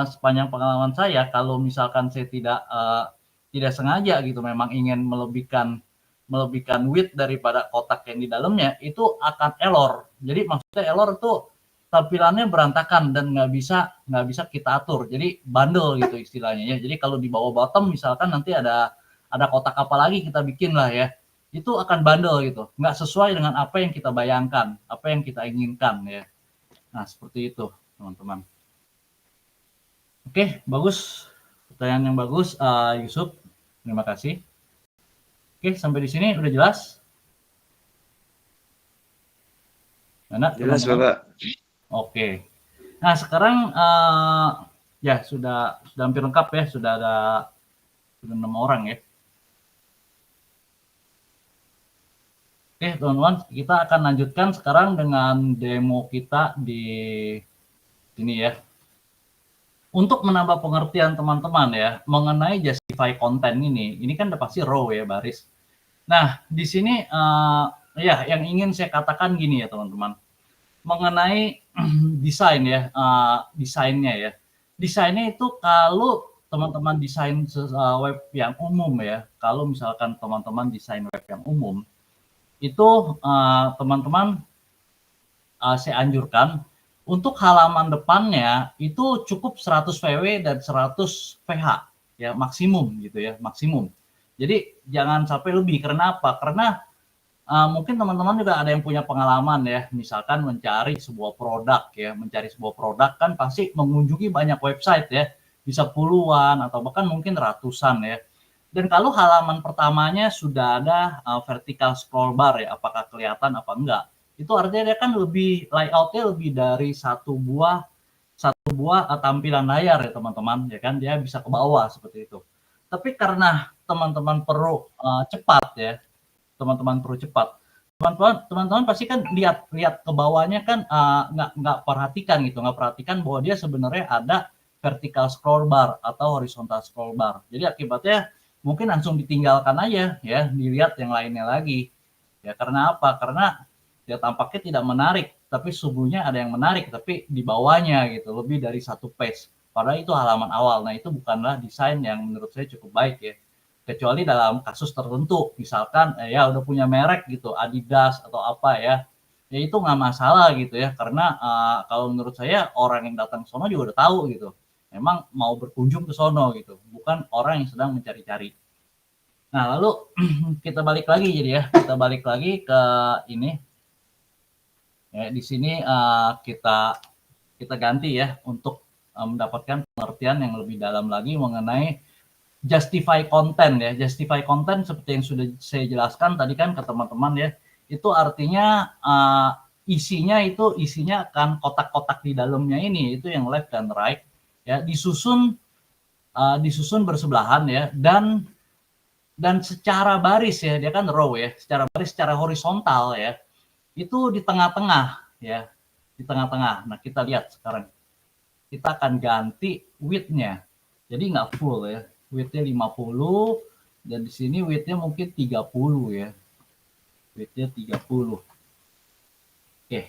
[SPEAKER 1] sepanjang pengalaman saya, kalau misalkan saya tidak sengaja gitu memang ingin melebihkan width daripada kotak yang di dalamnya, itu akan error. Jadi maksudnya error itu tampilannya berantakan dan nggak bisa kita atur. Jadi bandel gitu istilahnya ya. Jadi kalau di bawah bottom misalkan nanti ada kotak apa lagi kita bikin lah ya, itu akan bandel gitu, nggak sesuai dengan apa yang kita bayangkan, apa yang kita inginkan ya. Nah, seperti itu teman-teman. Oke, bagus, pertanyaan yang bagus, Yusuf, terima kasih. Oke, sampai di sini udah jelas? Mana,
[SPEAKER 3] Jelas,
[SPEAKER 1] teman-teman?
[SPEAKER 3] Bapak.
[SPEAKER 1] Oke. Nah, sekarang ya sudah hampir lengkap ya, sudah 6 orang ya. Oke, teman-teman, kita akan lanjutkan sekarang dengan demo kita di sini ya. Untuk menambah pengertian teman-teman ya mengenai justify content ini kan udah pasti row ya, baris. Nah, di sini ya yang ingin saya katakan gini ya teman-teman, mengenai desain ya, desainnya ya. Desainnya itu kalau teman-teman desain web yang umum ya, kalau misalkan teman-teman desain web yang umum, itu teman-teman saya anjurkan untuk halaman depannya itu cukup 100 VW dan 100 PH ya, maksimum gitu ya, maksimum. Jadi jangan sampai lebih. Karena apa? Karena mungkin teman-teman juga ada yang punya pengalaman ya, misalkan mencari sebuah produk kan pasti mengunjungi banyak website ya, bisa puluhan atau bahkan mungkin ratusan ya. Dan kalau halaman pertamanya sudah ada vertical scroll bar ya, apakah kelihatan apa enggak, itu artinya dia kan layoutnya lebih dari satu buah tampilan layar ya teman-teman ya kan, dia bisa ke bawah seperti itu. Tapi karena teman-teman perlu cepat ya, teman-teman pasti kan lihat ke bawahnya kan, nggak perhatikan bahwa dia sebenarnya ada vertical scroll bar atau horizontal scroll bar. Jadi akibatnya mungkin langsung ditinggalkan aja ya, dilihat yang lainnya lagi ya. Karena apa? Karena ya tampaknya tidak menarik, tapi sesungguhnya ada yang menarik tapi di bawahnya gitu, lebih dari satu page, padahal itu halaman awal. Nah, itu bukanlah desain yang menurut saya cukup baik ya, kecuali dalam kasus tertentu, misalkan ya udah punya merek gitu, Adidas atau apa ya itu nggak masalah gitu ya, karena kalau menurut saya orang yang datang ke sono juga udah tahu gitu, memang mau berkunjung ke sono gitu, bukan orang yang sedang mencari-cari. Nah, lalu kita balik lagi ke ini ya, di sini kita ganti ya untuk mendapatkan pengertian yang lebih dalam lagi mengenai justify content ya. Justify content seperti yang sudah saya jelaskan tadi kan ke teman-teman ya, itu artinya isinya akan kotak-kotak di dalamnya ini, itu yang left dan right ya, disusun bersebelahan ya, dan secara baris ya, dia kan row ya, secara baris, secara horizontal ya, itu di tengah-tengah ya, di tengah-tengah. Nah, kita lihat sekarang, kita akan ganti width-nya, jadi nggak full ya, width-nya 50 dan di sini width-nya mungkin 30 ya, width-nya 30. Oke,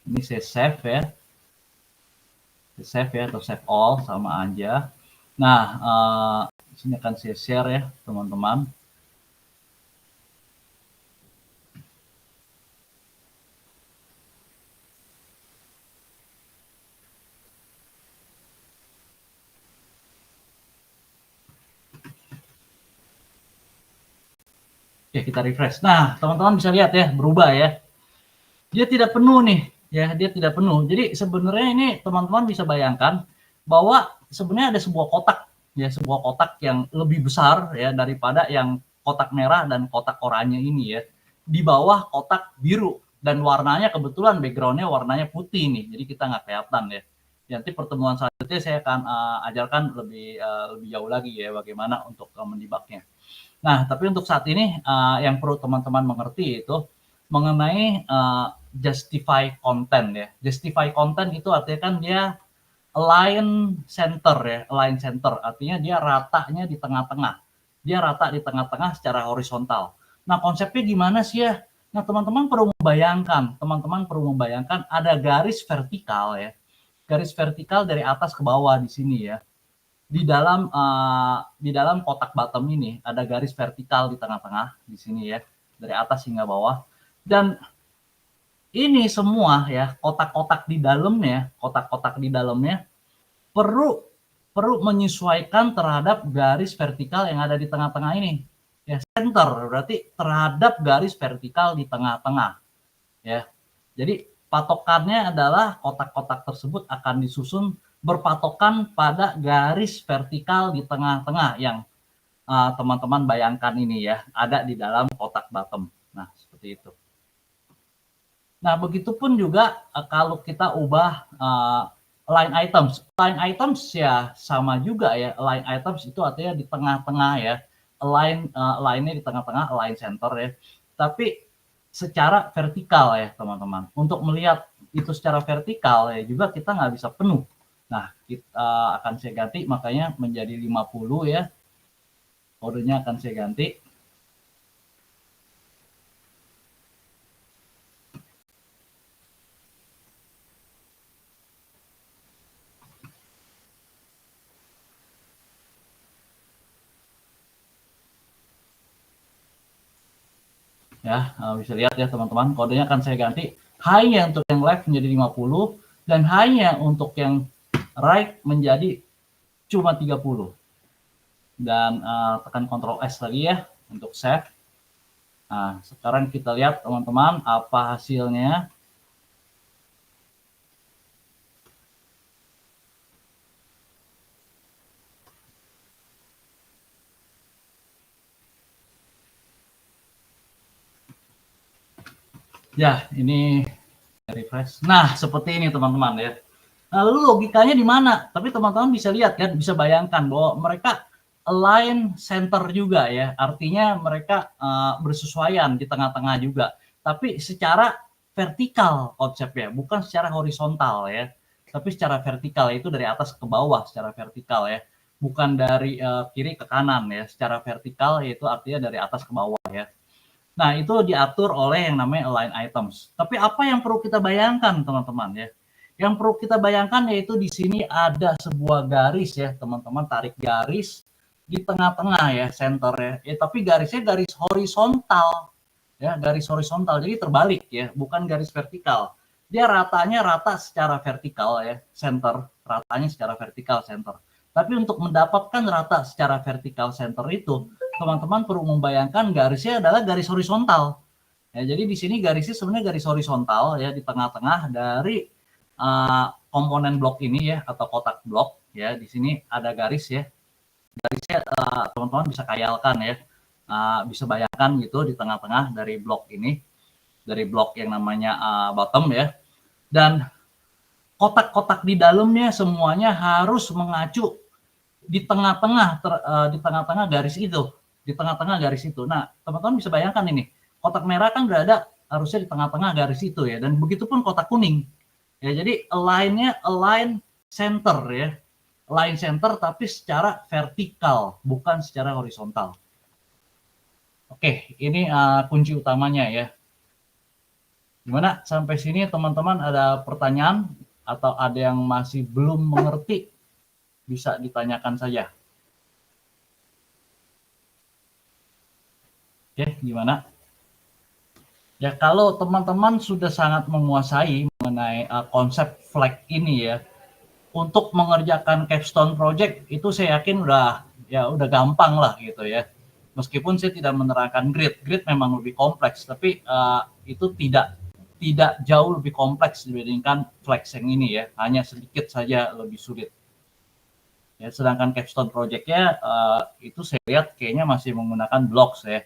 [SPEAKER 1] ini saya save ya, atau save all sama aja. Nah, di sini akan saya share ya teman-teman. Oke, kita refresh. Nah, teman-teman bisa lihat ya, berubah ya. Dia tidak penuh nih, ya, dia tidak penuh. Jadi sebenarnya ini teman-teman bisa bayangkan bahwa sebenarnya ada sebuah kotak, ya, sebuah kotak yang lebih besar ya daripada yang kotak merah dan kotak oranye ini ya. Di bawah kotak biru dan warnanya kebetulan backgroundnya warnanya putih nih, jadi kita nggak kelihatan ya. Nanti pertemuan selanjutnya saya akan ajarkan lebih jauh lagi ya bagaimana untuk mendebugnya. Nah, tapi untuk saat ini yang perlu teman-teman mengerti itu mengenai justify content ya. Justify content itu artinya kan dia align center ya, align center artinya dia ratanya di tengah-tengah. Dia rata di tengah-tengah secara horizontal. Nah, konsepnya gimana sih ya? Nah, teman-teman perlu membayangkan ada garis vertikal ya. Garis vertikal dari atas ke bawah di sini ya. Di dalam kotak bottom ini ada garis vertikal di tengah-tengah di sini ya, dari atas hingga bawah. Dan ini semua ya, kotak-kotak di dalamnya perlu menyesuaikan terhadap garis vertikal yang ada di tengah-tengah ini. Ya, center berarti terhadap garis vertikal di tengah-tengah. Ya. Jadi patokannya adalah kotak-kotak tersebut akan disusun berpatokan pada garis vertikal di tengah-tengah yang teman-teman bayangkan ini ya, ada di dalam kotak bottom. Nah, seperti itu. Nah, begitupun juga kalau kita ubah line items. Line items ya sama juga ya. Line items itu artinya di tengah-tengah ya. Line-nya di tengah-tengah, align center ya. Tapi secara vertikal ya teman-teman. Untuk melihat itu secara vertikal ya juga kita nggak bisa penuh. Nah, kita akan saya ganti makanya menjadi 50 ya. Kodenya akan saya ganti. Ya, bisa lihat ya teman-teman, kodenya akan saya ganti. High-nya untuk yang left menjadi 50 dan high-nya untuk yang right menjadi cuma 30. Dan tekan Ctrl S lagi ya untuk save. Nah, sekarang kita lihat teman-teman apa hasilnya. Ya, ini refresh. Nah, seperti ini teman-teman ya. Lalu logikanya di mana? Tapi teman-teman bisa lihat kan, bisa bayangkan bahwa mereka align center juga ya. Artinya mereka bersesuaian di tengah-tengah juga. Tapi secara vertikal konsepnya, bukan secara horizontal ya. Tapi secara vertikal, itu dari atas ke bawah secara vertikal ya. Bukan dari kiri ke kanan ya. Secara vertikal yaitu artinya dari atas ke bawah ya. Nah, itu diatur oleh yang namanya align items. Tapi apa yang perlu kita bayangkan, teman-teman ya? Yang perlu kita bayangkan yaitu di sini ada sebuah garis ya, teman-teman, tarik garis di tengah-tengah ya, center ya. Tapi garisnya garis horizontal. Ya, garis horizontal. Jadi terbalik ya, bukan garis vertikal. Dia ratanya rata secara vertikal ya, center. Ratanya secara vertikal center. Tapi untuk mendapatkan rata secara vertikal center itu, teman-teman perlu membayangkan garisnya adalah garis horizontal. Ya, jadi di sini garisnya sebenarnya garis horizontal ya di tengah-tengah dari komponen blok ini ya atau kotak blok ya. Di sini ada garis ya. Garisnya teman-teman bisa khayalkan ya. Bisa bayangkan gitu di tengah-tengah dari blok ini, dari blok yang namanya bottom ya. Dan kotak-kotak di dalamnya semuanya harus mengacu di tengah-tengah garis itu. Di tengah-tengah garis itu. Nah, teman-teman bisa bayangkan ini, kotak merah kan berada harusnya di tengah-tengah garis itu ya, dan begitupun kotak kuning. Ya, jadi align center ya. Align center tapi secara vertikal, bukan secara horizontal. Oke, ini kunci utamanya ya. Gimana sampai sini teman-teman, ada pertanyaan atau ada yang masih belum mengerti? Bisa ditanyakan saja. Oke, gimana? Ya, kalau teman-teman sudah sangat menguasai mengenai konsep flag ini ya, untuk mengerjakan capstone project itu saya yakin udah gampang lah gitu ya. Meskipun saya tidak menerangkan grid memang lebih kompleks, tapi itu tidak jauh lebih kompleks dibandingkan flag yang ini ya, hanya sedikit saja lebih sulit. Ya, sedangkan capstone project-nya itu saya lihat kayaknya masih menggunakan blocks ya.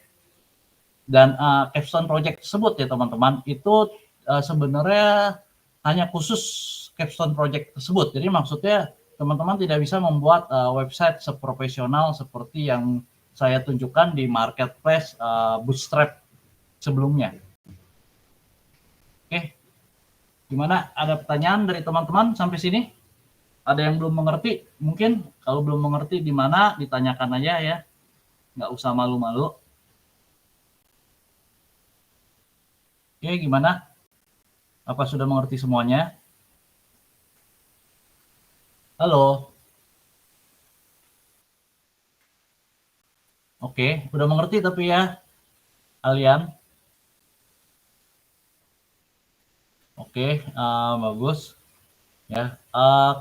[SPEAKER 1] Dan capstone project tersebut ya teman-teman, itu sebenarnya hanya khusus capstone project tersebut. Jadi maksudnya teman-teman tidak bisa membuat website seprofesional seperti yang saya tunjukkan di marketplace Bootstrap sebelumnya. Oke, Gimana? Ada pertanyaan dari teman-teman sampai sini? Ada yang belum mengerti? Mungkin kalau belum mengerti di mana ditanyakan aja ya. Nggak usah malu-malu. Oke, gimana? Apa sudah mengerti semuanya? Halo? Oke, udah mengerti tapi ya kalian? Oke, bagus. Ya,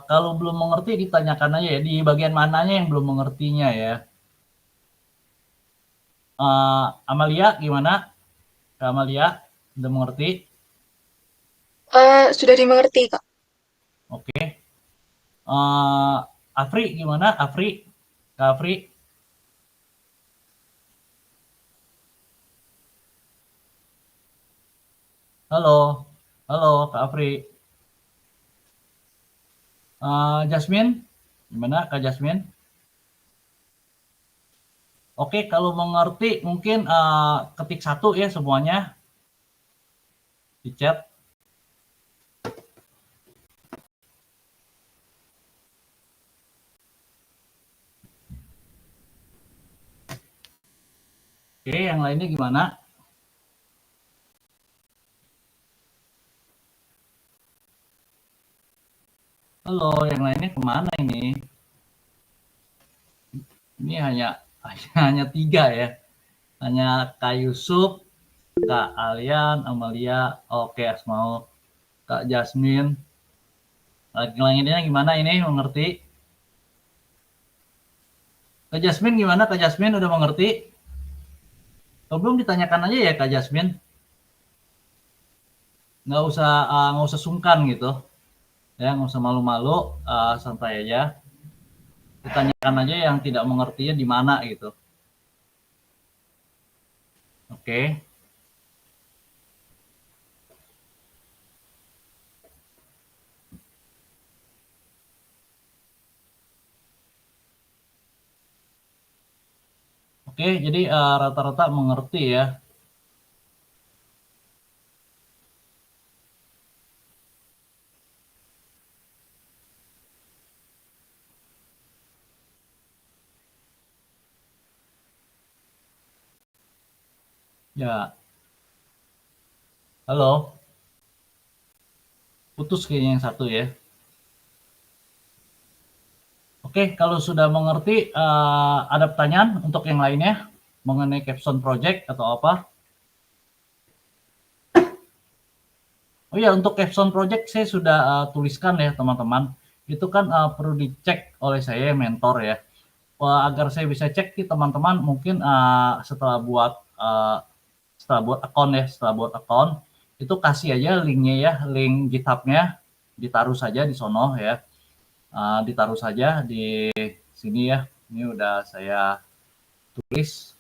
[SPEAKER 1] kalau belum mengerti ditanyakan aja ya, di bagian mananya yang belum mengertinya ya. Amalia gimana? Kak Amalia, udah mengerti?
[SPEAKER 2] Sudah dimengerti, Kak.
[SPEAKER 1] Oke. Afri gimana? Afri? Kak Afri? Halo? Halo Kak Afri? Jasmine? Gimana Kak Jasmine? Oke, kalau mengerti mungkin ketik 1 ya semuanya di chat. Oke, yang lainnya gimana? Halo, yang lainnya kemana ini? Ini hanya 3 ya. Hanya Kak Yusuf, Kak Alian, Amalia, oke Asmaul, Kak Jasmine. Yang lainnya gimana ini mengerti? Kak Jasmine gimana? Kak Jasmine udah mengerti? Kalau belum ditanyakan aja ya Kak Jasmine. Nggak usah sungkan gitu. Ya, nggak usah malu-malu, santai aja. Ditanyakan aja yang tidak mengertinya di mana gitu. Oke. Oke, jadi rata-rata mengerti ya. Ya, halo. Putus kayaknya yang satu ya. Oke, kalau sudah mengerti, ada pertanyaan untuk yang lainnya mengenai capstone project atau apa? Oh iya, untuk capstone project saya sudah tuliskan ya teman-teman. Itu kan perlu dicek oleh saya mentor ya. Agar saya bisa cek di teman-teman mungkin setelah buat akun ya, setelah buat akun itu kasih aja linknya ya, link GitHub-nya ditaruh saja di sono ya. Ditaruh saja di sini ya. Ini udah saya tulis.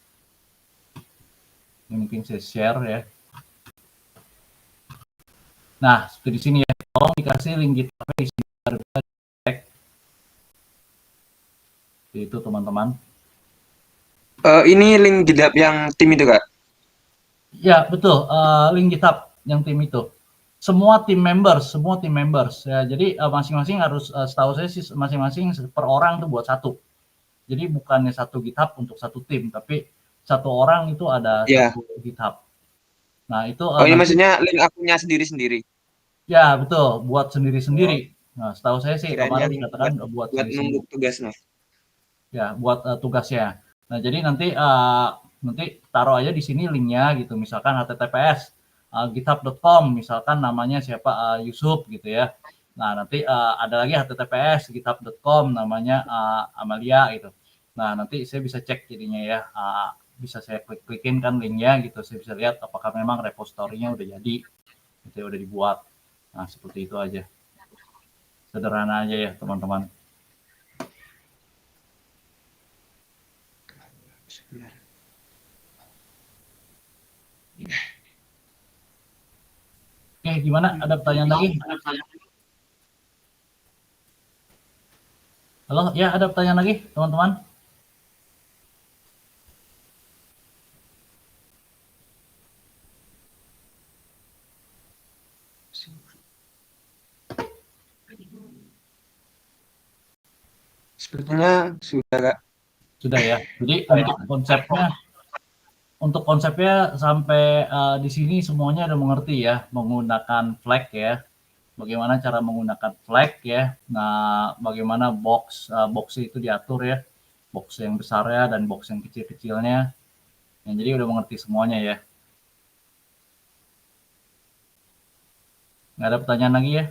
[SPEAKER 1] Ini mungkin saya share ya. Nah, seperti di sini ya. Tolong dikasih link GitHub di sini baru bisa cek. Itu teman-teman.
[SPEAKER 3] Ini link GitHub yang tim itu, Kak.
[SPEAKER 1] Ya, betul. Link GitHub yang tim itu. Semua tim members ya. Jadi masing-masing harus setahu saya sih masing-masing per orang tuh buat satu. Jadi bukannya satu GitHub untuk satu tim, tapi satu orang itu ada
[SPEAKER 3] Iya.
[SPEAKER 1] satu GitHub. Nah, itu
[SPEAKER 3] Oh, ini
[SPEAKER 1] nanti
[SPEAKER 3] maksudnya link akunnya sendiri-sendiri.
[SPEAKER 1] ya betul, buat
[SPEAKER 3] Oh,
[SPEAKER 1] sendiri-sendiri. Nah, setahu saya sih
[SPEAKER 3] kirain
[SPEAKER 1] kemarin
[SPEAKER 3] yang
[SPEAKER 1] dikatakan
[SPEAKER 3] buat
[SPEAKER 1] buat
[SPEAKER 3] buat
[SPEAKER 1] sendiri-sendiri.
[SPEAKER 3] numpuk tugasnya.
[SPEAKER 1] Ya, buat tugasnya. Nah, jadi nanti taruh aja di sini linknya gitu. Misalkan https github.com, misalkan namanya siapa Yusuf gitu ya. Nah, nanti ada lagi https github.com namanya Amalia gitu. Nah, nanti saya bisa cek jadinya ya. Bisa saya klik-klikin kan linknya gitu. Saya bisa lihat apakah memang repositorinya udah jadi, gitu ya, udah dibuat. Nah, seperti itu aja. Sederhana aja ya, teman-teman. Oke, gimana? Ada pertanyaan lagi? Halo, ya ada pertanyaan lagi, teman-teman?
[SPEAKER 3] Sepertinya sudah Kak.
[SPEAKER 1] Sudah ya. Jadi untuk konsepnya sampai di sini semuanya udah mengerti ya, menggunakan flag ya. Bagaimana cara menggunakan flag ya. Nah, bagaimana box itu diatur ya. Box yang besarnya dan box yang kecil-kecilnya. Ya, jadi udah mengerti semuanya ya. Nggak ada pertanyaan lagi ya?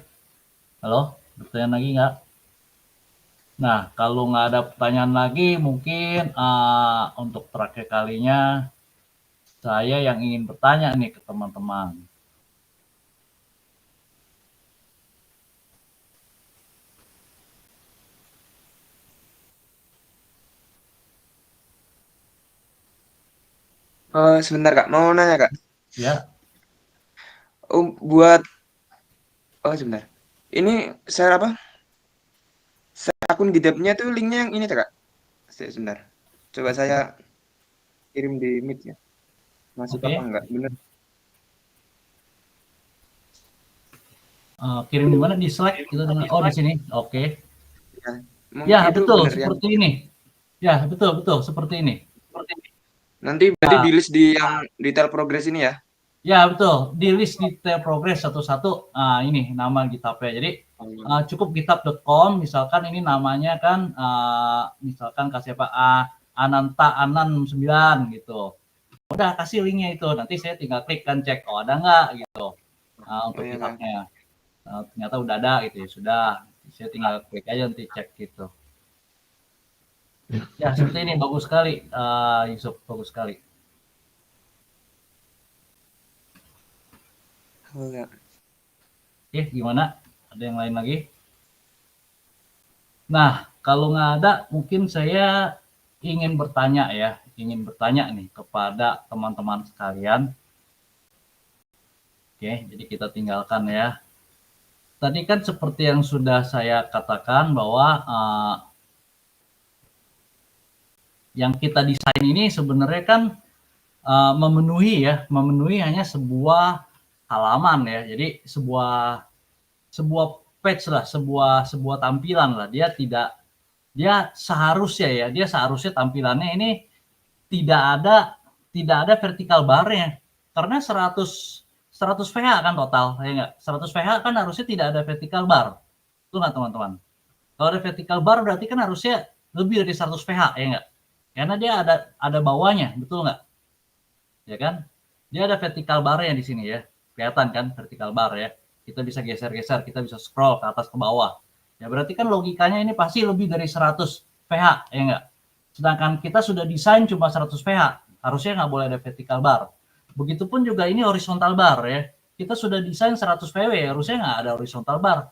[SPEAKER 1] Halo? Ada pertanyaan lagi nggak? Nah, kalau nggak ada pertanyaan lagi, mungkin untuk terakhir kalinya saya yang ingin bertanya nih ke teman-teman.
[SPEAKER 3] Sebentar Kak, mau nanya Kak.
[SPEAKER 1] Ya,
[SPEAKER 3] Buat sebentar. Ini share apa? Share akun GitHub-nya tuh linknya yang ini Kak. Sebentar. Coba saya kirim di Meet ya. Masuk
[SPEAKER 1] oke.
[SPEAKER 3] apa enggak? Bener.
[SPEAKER 1] Kirim di mana? Di Slack gitu dengan di sini. Oke.
[SPEAKER 3] Ya.
[SPEAKER 1] Ya,
[SPEAKER 3] Itu
[SPEAKER 1] betul
[SPEAKER 3] bener yang
[SPEAKER 1] seperti ini. Ya, betul seperti ini.
[SPEAKER 3] nanti berarti di list di yang detail progress ini ya.
[SPEAKER 1] Ya, betul. Di list detail progress satu-satu. Ini nama GitHub-nya. Jadi cukup github.com, misalkan ini namanya kan misalkan kasih apa? Ananta Anan 9 gitu. Udah kasih linknya itu. Nanti saya tinggal klik kan cek ada nggak gitu. Untuk
[SPEAKER 3] iya,
[SPEAKER 1] GitHub-nya. Ternyata udah ada gitu ya. Sudah. Saya tinggal klik aja nanti cek gitu. Ya, seperti ini bagus sekali, Yusuf, bagus sekali. Oke, gimana? Ada yang lain lagi? Nah, kalau nggak ada, mungkin saya ingin bertanya nih kepada teman-teman sekalian. Oke, jadi kita tinggalkan ya. Tadi kan seperti yang sudah saya katakan bahwa yang kita desain ini sebenarnya kan memenuhi hanya sebuah halaman ya. Jadi sebuah page lah, sebuah tampilan lah. Dia seharusnya tampilannya ini tidak ada vertical bar-nya. Karena 100 VH kan total, ya enggak? 100 VH kan harusnya tidak ada vertical bar. Betul nggak teman-teman? Kalau ada vertical bar berarti kan harusnya lebih dari 100 VH, ya enggak? Karena dia ada bawahnya, betul nggak? Ya kan? Dia ada vertical bar-nya di sini ya. Kelihatan kan vertical bar ya. Kita bisa geser-geser, kita bisa scroll ke atas ke bawah. Ya berarti kan logikanya ini pasti lebih dari 100 VH, ya enggak? Sedangkan kita sudah desain cuma 100 VH, harusnya nggak boleh ada vertical bar. Begitupun juga ini horizontal bar ya. Kita sudah desain 100 VW, harusnya nggak ada horizontal bar.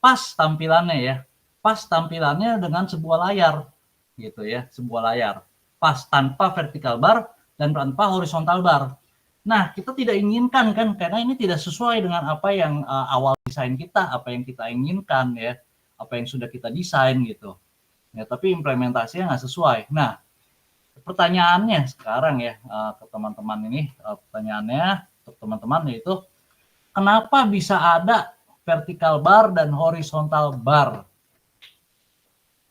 [SPEAKER 1] Pas tampilannya ya. Pas tampilannya dengan sebuah layar gitu ya, sebuah layar. Pas tanpa vertical bar dan tanpa horizontal bar. Nah, kita tidak inginkan kan, karena ini tidak sesuai dengan apa yang awal desain kita, apa yang kita inginkan ya, apa yang sudah kita desain gitu. Ya, tapi implementasinya nggak sesuai. Nah, pertanyaannya sekarang ya ke teman-teman ini, pertanyaannya untuk teman-teman yaitu kenapa bisa ada vertical bar dan horizontal bar?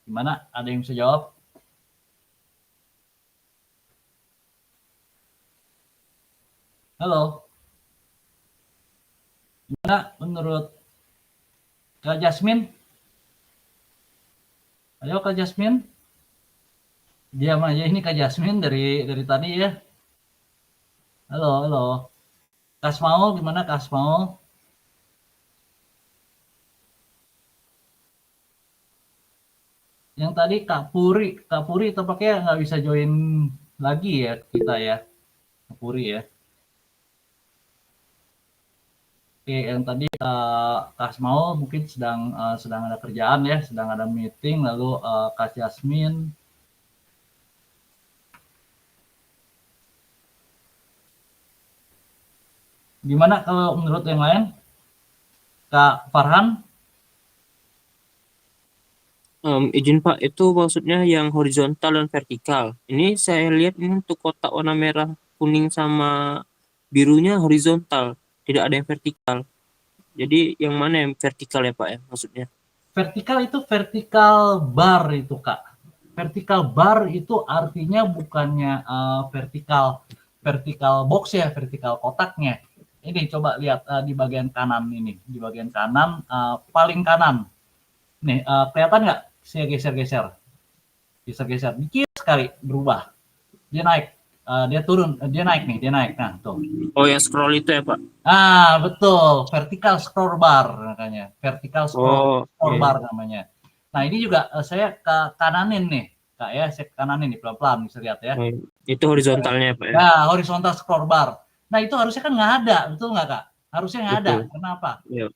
[SPEAKER 1] Gimana? Ada yang bisa jawab? Halo? Gimana menurut Kak Jasmine? Ayo Kak Jasmine. Diam aja ini Kak Jasmine dari tadi ya. Halo. Kasmaul gimana Kasmaul? Yang tadi Kak Puri tampaknya nggak bisa join lagi ya kita ya. Kak Puri ya. Oke, yang tadi Kak Asmaul mungkin sedang ada kerjaan ya, sedang ada meeting, lalu Kak Jasmine. Gimana kalau menurut yang lain? Kak Farhan?
[SPEAKER 5] Izin Pak, itu maksudnya yang horizontal dan vertikal. Ini saya lihat ini untuk kotak warna merah, kuning sama birunya horizontal, tidak ada yang vertikal. Jadi yang mana yang vertikal ya Pak ya maksudnya?
[SPEAKER 1] Vertikal itu vertikal bar itu, Kak. Vertikal bar itu artinya bukannya vertikal box ya, vertikal kotaknya. Ini coba lihat di bagian kanan ini, di bagian kanan paling kanan. Nih, kelihatan nggak? Saya geser-geser. Geser-geser dikit sekali berubah. Dia naik, dia turun, dia naik nih, dia naik. Nah, tuh.
[SPEAKER 5] Oh, yang scroll itu ya, Pak?
[SPEAKER 1] Ah, betul. Vertical scroll bar makanya. Vertical scroll
[SPEAKER 5] Oh,
[SPEAKER 1] bar namanya. Nah, ini juga saya ke kananin nih, Kak ya. Saya ke kananin nih pelan-pelan bisa lihat ya.
[SPEAKER 5] itu horizontalnya, Pak ya?
[SPEAKER 1] Nah, horizontal scroll bar. Nah, itu harusnya kan nggak ada, betul nggak, Kak? Harusnya nggak ada.
[SPEAKER 5] Betul.
[SPEAKER 1] Kenapa?
[SPEAKER 5] Iya.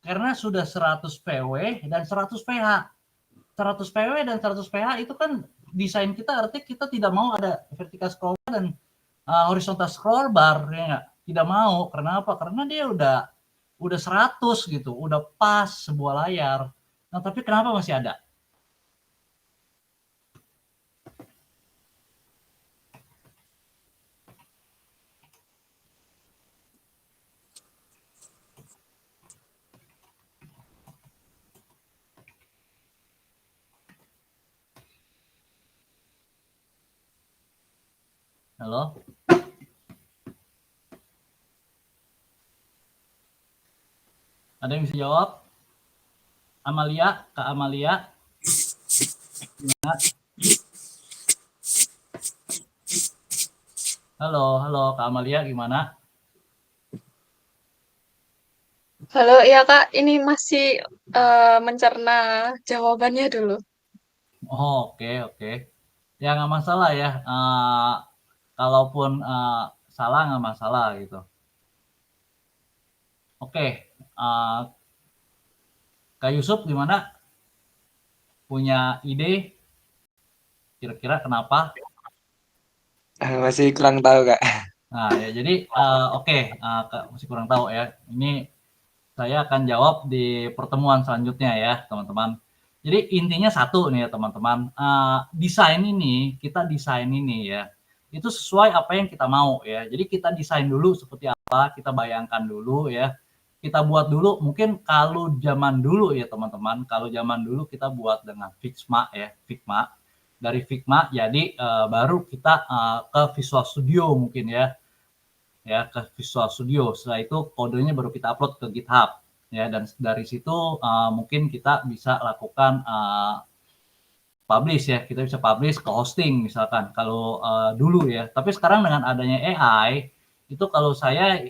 [SPEAKER 1] Karena sudah 100 PW dan 100 PH. 100 PW dan 100 PH itu kan desain kita, artinya kita tidak mau ada vertical scroll bar dan horizontal scroll bar, ya nggak? Tidak mau. Karena apa? Karena dia udah 100 gitu, udah pas sebuah layar. Nah, tapi kenapa masih ada? Halo? Ada yang bisa jawab? Amalia, Kak Amalia? Gimana? Halo Kak Amalia, gimana?
[SPEAKER 2] Halo, ya Kak, ini masih mencerna jawabannya dulu.
[SPEAKER 1] Oh, oke. Ya nggak masalah ya. Kalaupun salah nggak masalah gitu. Oke, Kak Yusuf gimana? Punya ide? Kira-kira kenapa?
[SPEAKER 3] Masih kurang tahu, Kak.
[SPEAKER 1] Nah ya jadi oke, Kak masih kurang tahu ya. Ini saya akan jawab di pertemuan selanjutnya ya teman-teman. Jadi intinya satu nih ya teman-teman, desain ini, kita desain ini ya, itu sesuai apa yang kita mau ya. Jadi kita desain dulu seperti apa, kita bayangkan dulu ya. Kita buat dulu, mungkin kalau zaman dulu ya teman-teman, kalau zaman dulu kita buat dengan Figma ya, Figma. Dari Figma jadi baru kita ke Visual Studio mungkin ya ke Visual Studio. Setelah itu kodenya baru kita upload ke GitHub ya, dan dari situ mungkin kita bisa lakukan publish ya, kita bisa publish ke hosting misalkan kalau dulu ya. Tapi sekarang dengan adanya AI itu kalau saya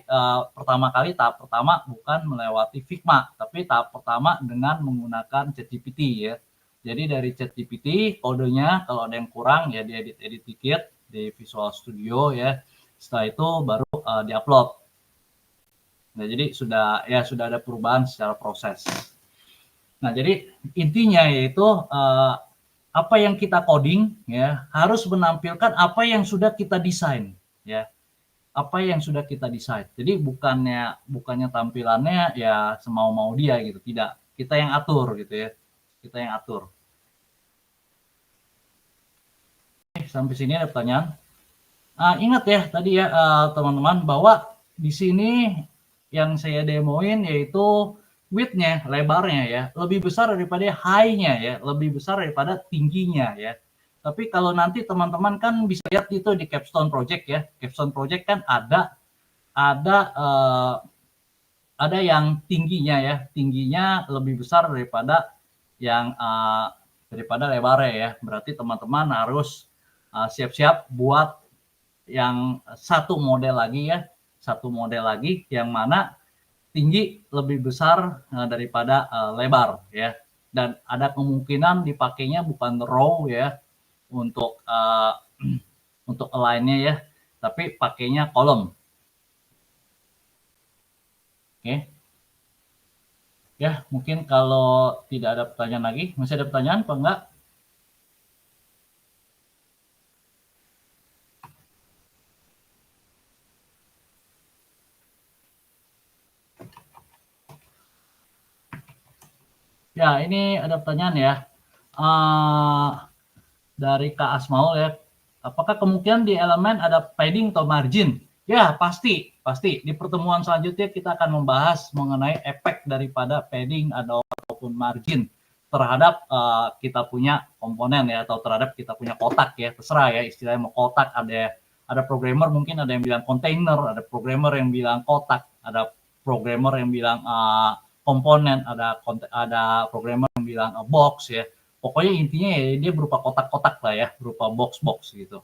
[SPEAKER 1] pertama kali tahap pertama bukan melewati Figma, tapi tahap pertama dengan menggunakan ChatGPT ya. Jadi dari ChatGPT kodenya kalau ada yang kurang ya diedit-edit dikit di Visual Studio ya. Setelah itu baru diupload. Nah, jadi sudah ada perubahan secara proses. Nah, jadi intinya yaitu apa yang kita coding ya harus menampilkan apa yang sudah kita desain ya. Apa yang sudah kita desain. Jadi bukannya tampilannya ya semau-mau dia gitu, tidak. Kita yang atur gitu ya. Kita yang atur. Sampai sini ada pertanyaan? Ingat ya tadi ya teman-teman bahwa di sini yang saya demoin yaitu width-nya, lebarnya ya, lebih besar daripada high-nya ya, lebih besar daripada tingginya ya. Tapi kalau nanti teman-teman kan bisa lihat itu di Capstone Project ya. Capstone Project kan ada yang tingginya ya, tingginya lebih besar daripada yang daripada lebarnya ya. Berarti teman-teman harus siap-siap buat yang satu model lagi ya, satu model lagi yang mana tinggi lebih besar daripada lebar ya, dan ada kemungkinan dipakainya bukan row ya untuk untuk align-nya ya, tapi pakainya kolom. Oke. Ya, mungkin kalau tidak ada pertanyaan lagi, masih ada pertanyaan apa enggak? Ya, ini ada pertanyaan ya. Dari Kak Asmaul ya. Apakah kemungkinan di elemen ada padding atau margin? Ya, pasti. Di pertemuan selanjutnya kita akan membahas mengenai efek daripada padding ataupun margin. terhadap kita punya komponen ya, atau terhadap kita punya kotak ya, terserah ya istilahnya mau kotak, ada programmer mungkin ada yang bilang container, ada programmer yang bilang kotak, ada programmer yang bilang komponen, ada programmer yang bilang box ya. Pokoknya intinya ya dia berupa kotak-kotak lah ya, berupa box-box gitu.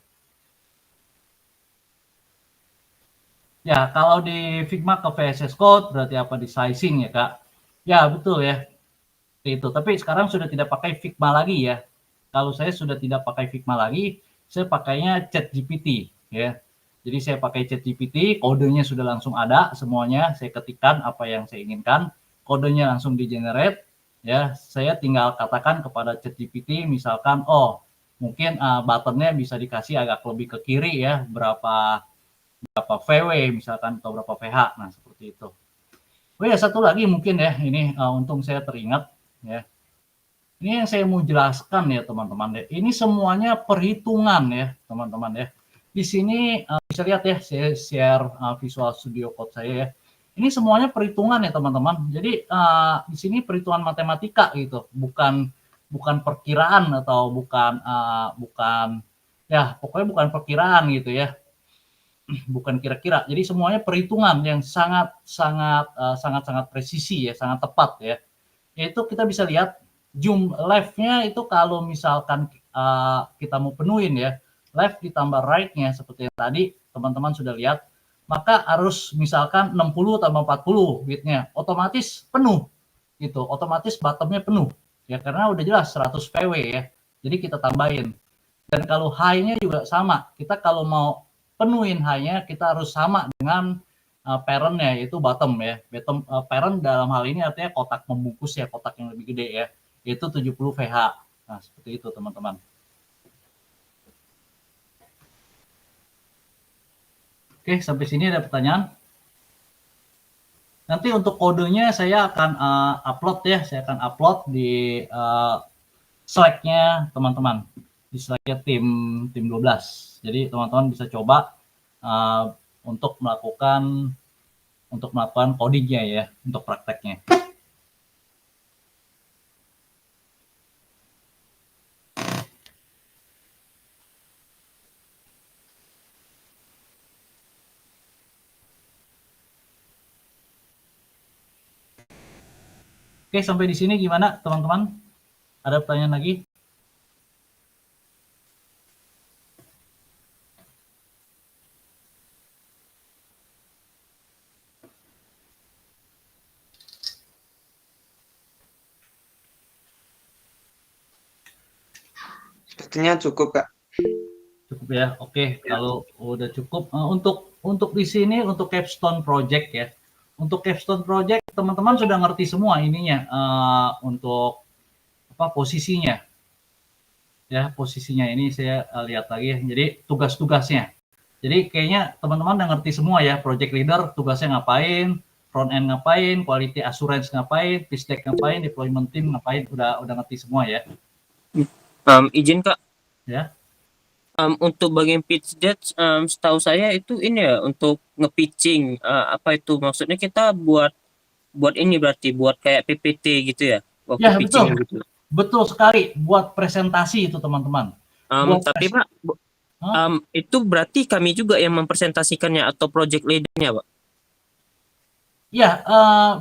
[SPEAKER 1] Ya, kalau di Figma ke VSS Code berarti apa di sizing ya, Kak? Ya, betul ya. Itu. Tapi sekarang sudah tidak pakai Figma lagi ya. Kalau saya sudah tidak pakai Figma lagi, saya pakainya ChatGPT ya. Jadi saya pakai ChatGPT, kodenya sudah langsung ada semuanya, saya ketikkan apa yang saya inginkan, kodenya langsung di-generate ya. Saya tinggal katakan kepada ChatGPT misalkan mungkin buttonnya bisa dikasih agak lebih ke kiri ya, berapa VW misalkan atau berapa VH. Nah, seperti itu. Oh ya, satu lagi mungkin ya, ini untung saya teringat ya. Ini yang saya mau jelaskan ya teman-teman ya. Ini semuanya perhitungan ya teman-teman ya. Di sini bisa lihat ya, saya share Visual Studio Code saya ya. Ini semuanya perhitungan ya teman-teman. Jadi di sini perhitungan matematika gitu, bukan perkiraan atau bukan ya pokoknya bukan perkiraan gitu ya. Bukan kira-kira. Jadi semuanya perhitungan yang sangat presisi ya, sangat tepat ya. Yaitu kita bisa lihat left-nya itu kalau misalkan kita mau penuhin ya, left ditambah right-nya seperti yang tadi teman-teman sudah lihat, maka harus misalkan 60 tambah 40 width-nya, otomatis penuh gitu, otomatis bottom-nya penuh ya, karena udah jelas 100 VW ya. Jadi kita tambahin. Dan kalau high-nya juga sama, kita kalau mau penuhin high-nya kita harus sama dengan parent-nya, yaitu bottom ya. Parent dalam hal ini artinya kotak membungkus ya, kotak yang lebih gede ya, yaitu 70 VH. Nah, seperti itu teman-teman. Oke, sampai sini ada pertanyaan? Nanti untuk kodenya saya akan upload ya, saya akan upload di Slack-nya teman-teman, di Slack-nya tim 12. Jadi teman-teman bisa coba untuk melakukan codingnya ya, untuk prakteknya. Oke, sampai di sini gimana teman-teman? Ada pertanyaan lagi?
[SPEAKER 3] Sepertinya cukup, Kak.
[SPEAKER 1] Cukup ya. Oke, kalau udah cukup untuk di sini untuk capstone project ya. Untuk capstone project teman-teman sudah ngerti semua ininya untuk posisinya. Ya, posisinya ini saya lihat lagi ya. Jadi tugas-tugasnya. Jadi kayaknya teman-teman udah ngerti semua ya, project leader tugasnya ngapain, front end ngapain, quality assurance ngapain, pitch deck ngapain, deployment team ngapain, udah ngerti semua ya.
[SPEAKER 5] Izin Kak.
[SPEAKER 1] Ya.
[SPEAKER 5] Untuk bagian pitch deck, setahu saya itu ini ya untuk nge-pitching, apa itu maksudnya kita buat ini berarti buat kayak PPT gitu ya? Waktu
[SPEAKER 1] Ya,
[SPEAKER 5] pitching
[SPEAKER 1] betul.
[SPEAKER 5] gitu.
[SPEAKER 1] Betul sekali, buat presentasi itu teman-teman.
[SPEAKER 5] Tapi Pak, itu berarti kami juga yang mempresentasikannya atau project leader-nya, Pak?
[SPEAKER 1] Ya,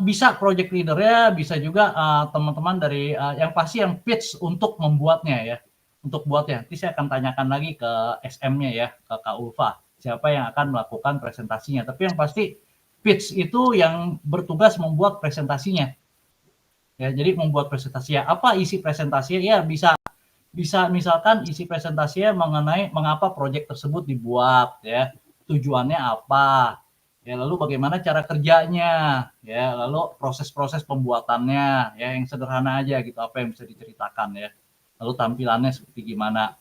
[SPEAKER 1] bisa project leader-nya, bisa juga teman-teman dari yang pasti yang pitch untuk membuatnya ya. Untuk buatnya, nanti saya akan tanyakan lagi ke SM-nya ya, ke Kak Ulfa, siapa yang akan melakukan presentasinya. Tapi yang pasti pitch itu yang bertugas membuat presentasinya. Ya, jadi membuat presentasinya. Apa isi presentasinya? Ya, bisa misalkan isi presentasinya mengenai mengapa proyek tersebut dibuat ya, tujuannya apa. Ya, lalu bagaimana cara kerjanya, ya, lalu proses-proses pembuatannya, ya, yang sederhana aja gitu, apa yang bisa diceritakan ya. Lalu tampilannya seperti gimana.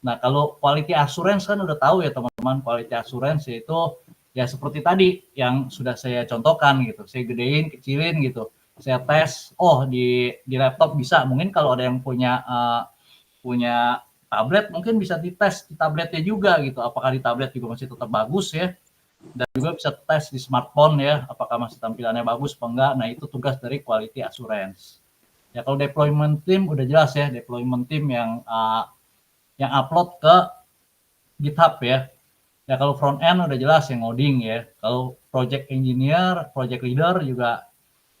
[SPEAKER 1] Nah, kalau quality assurance kan udah tahu ya teman-teman, quality assurance yaitu ya seperti tadi yang sudah saya contohkan gitu. Saya gedein, kecilin gitu. Saya tes, di laptop bisa. Mungkin kalau ada yang punya tablet mungkin bisa dites di tabletnya juga gitu. Apakah di tablet juga masih tetap bagus ya. Dan juga bisa tes di smartphone ya, apakah masih tampilannya bagus apa enggak. Nah, itu tugas dari quality assurance. Ya kalau deployment team udah jelas ya, deployment team yang upload ke GitHub ya. Ya kalau front end udah jelas yang ngoding ya. Kalau project engineer, project leader juga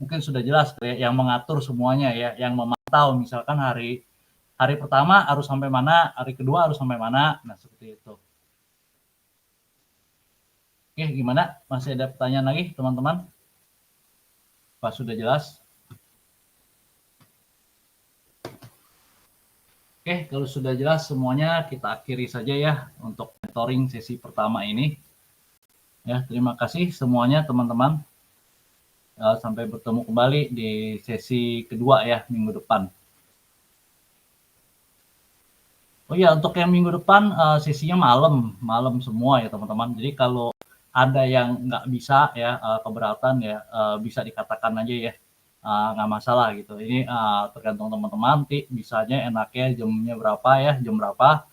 [SPEAKER 1] mungkin sudah jelas ya, yang mengatur semuanya ya, yang memantau misalkan hari pertama harus sampai mana, hari kedua harus sampai mana. Nah, seperti itu. Oke, gimana? Masih ada pertanyaan lagi, teman-teman? Pak sudah jelas? Oke, kalau sudah jelas semuanya, kita akhiri saja ya untuk mentoring sesi pertama ini. Ya, terima kasih semuanya teman-teman. Sampai bertemu kembali di sesi kedua ya minggu depan. Oh ya, untuk yang minggu depan sesinya malam semua ya teman-teman. Jadi kalau ada yang nggak bisa ya keberatan ya bisa dikatakan aja ya, nggak masalah gitu. Ini tergantung teman-teman, nanti bisanya enaknya jamnya berapa ya, jam berapa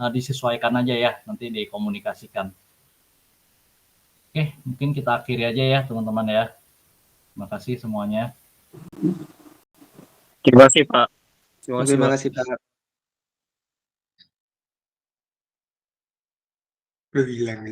[SPEAKER 1] disesuaikan aja ya, nanti dikomunikasikan. Oke, mungkin kita akhiri aja ya teman-teman ya. Terima kasih semuanya.
[SPEAKER 5] Terima kasih Pak.
[SPEAKER 3] Terima kasih Pak. Hilang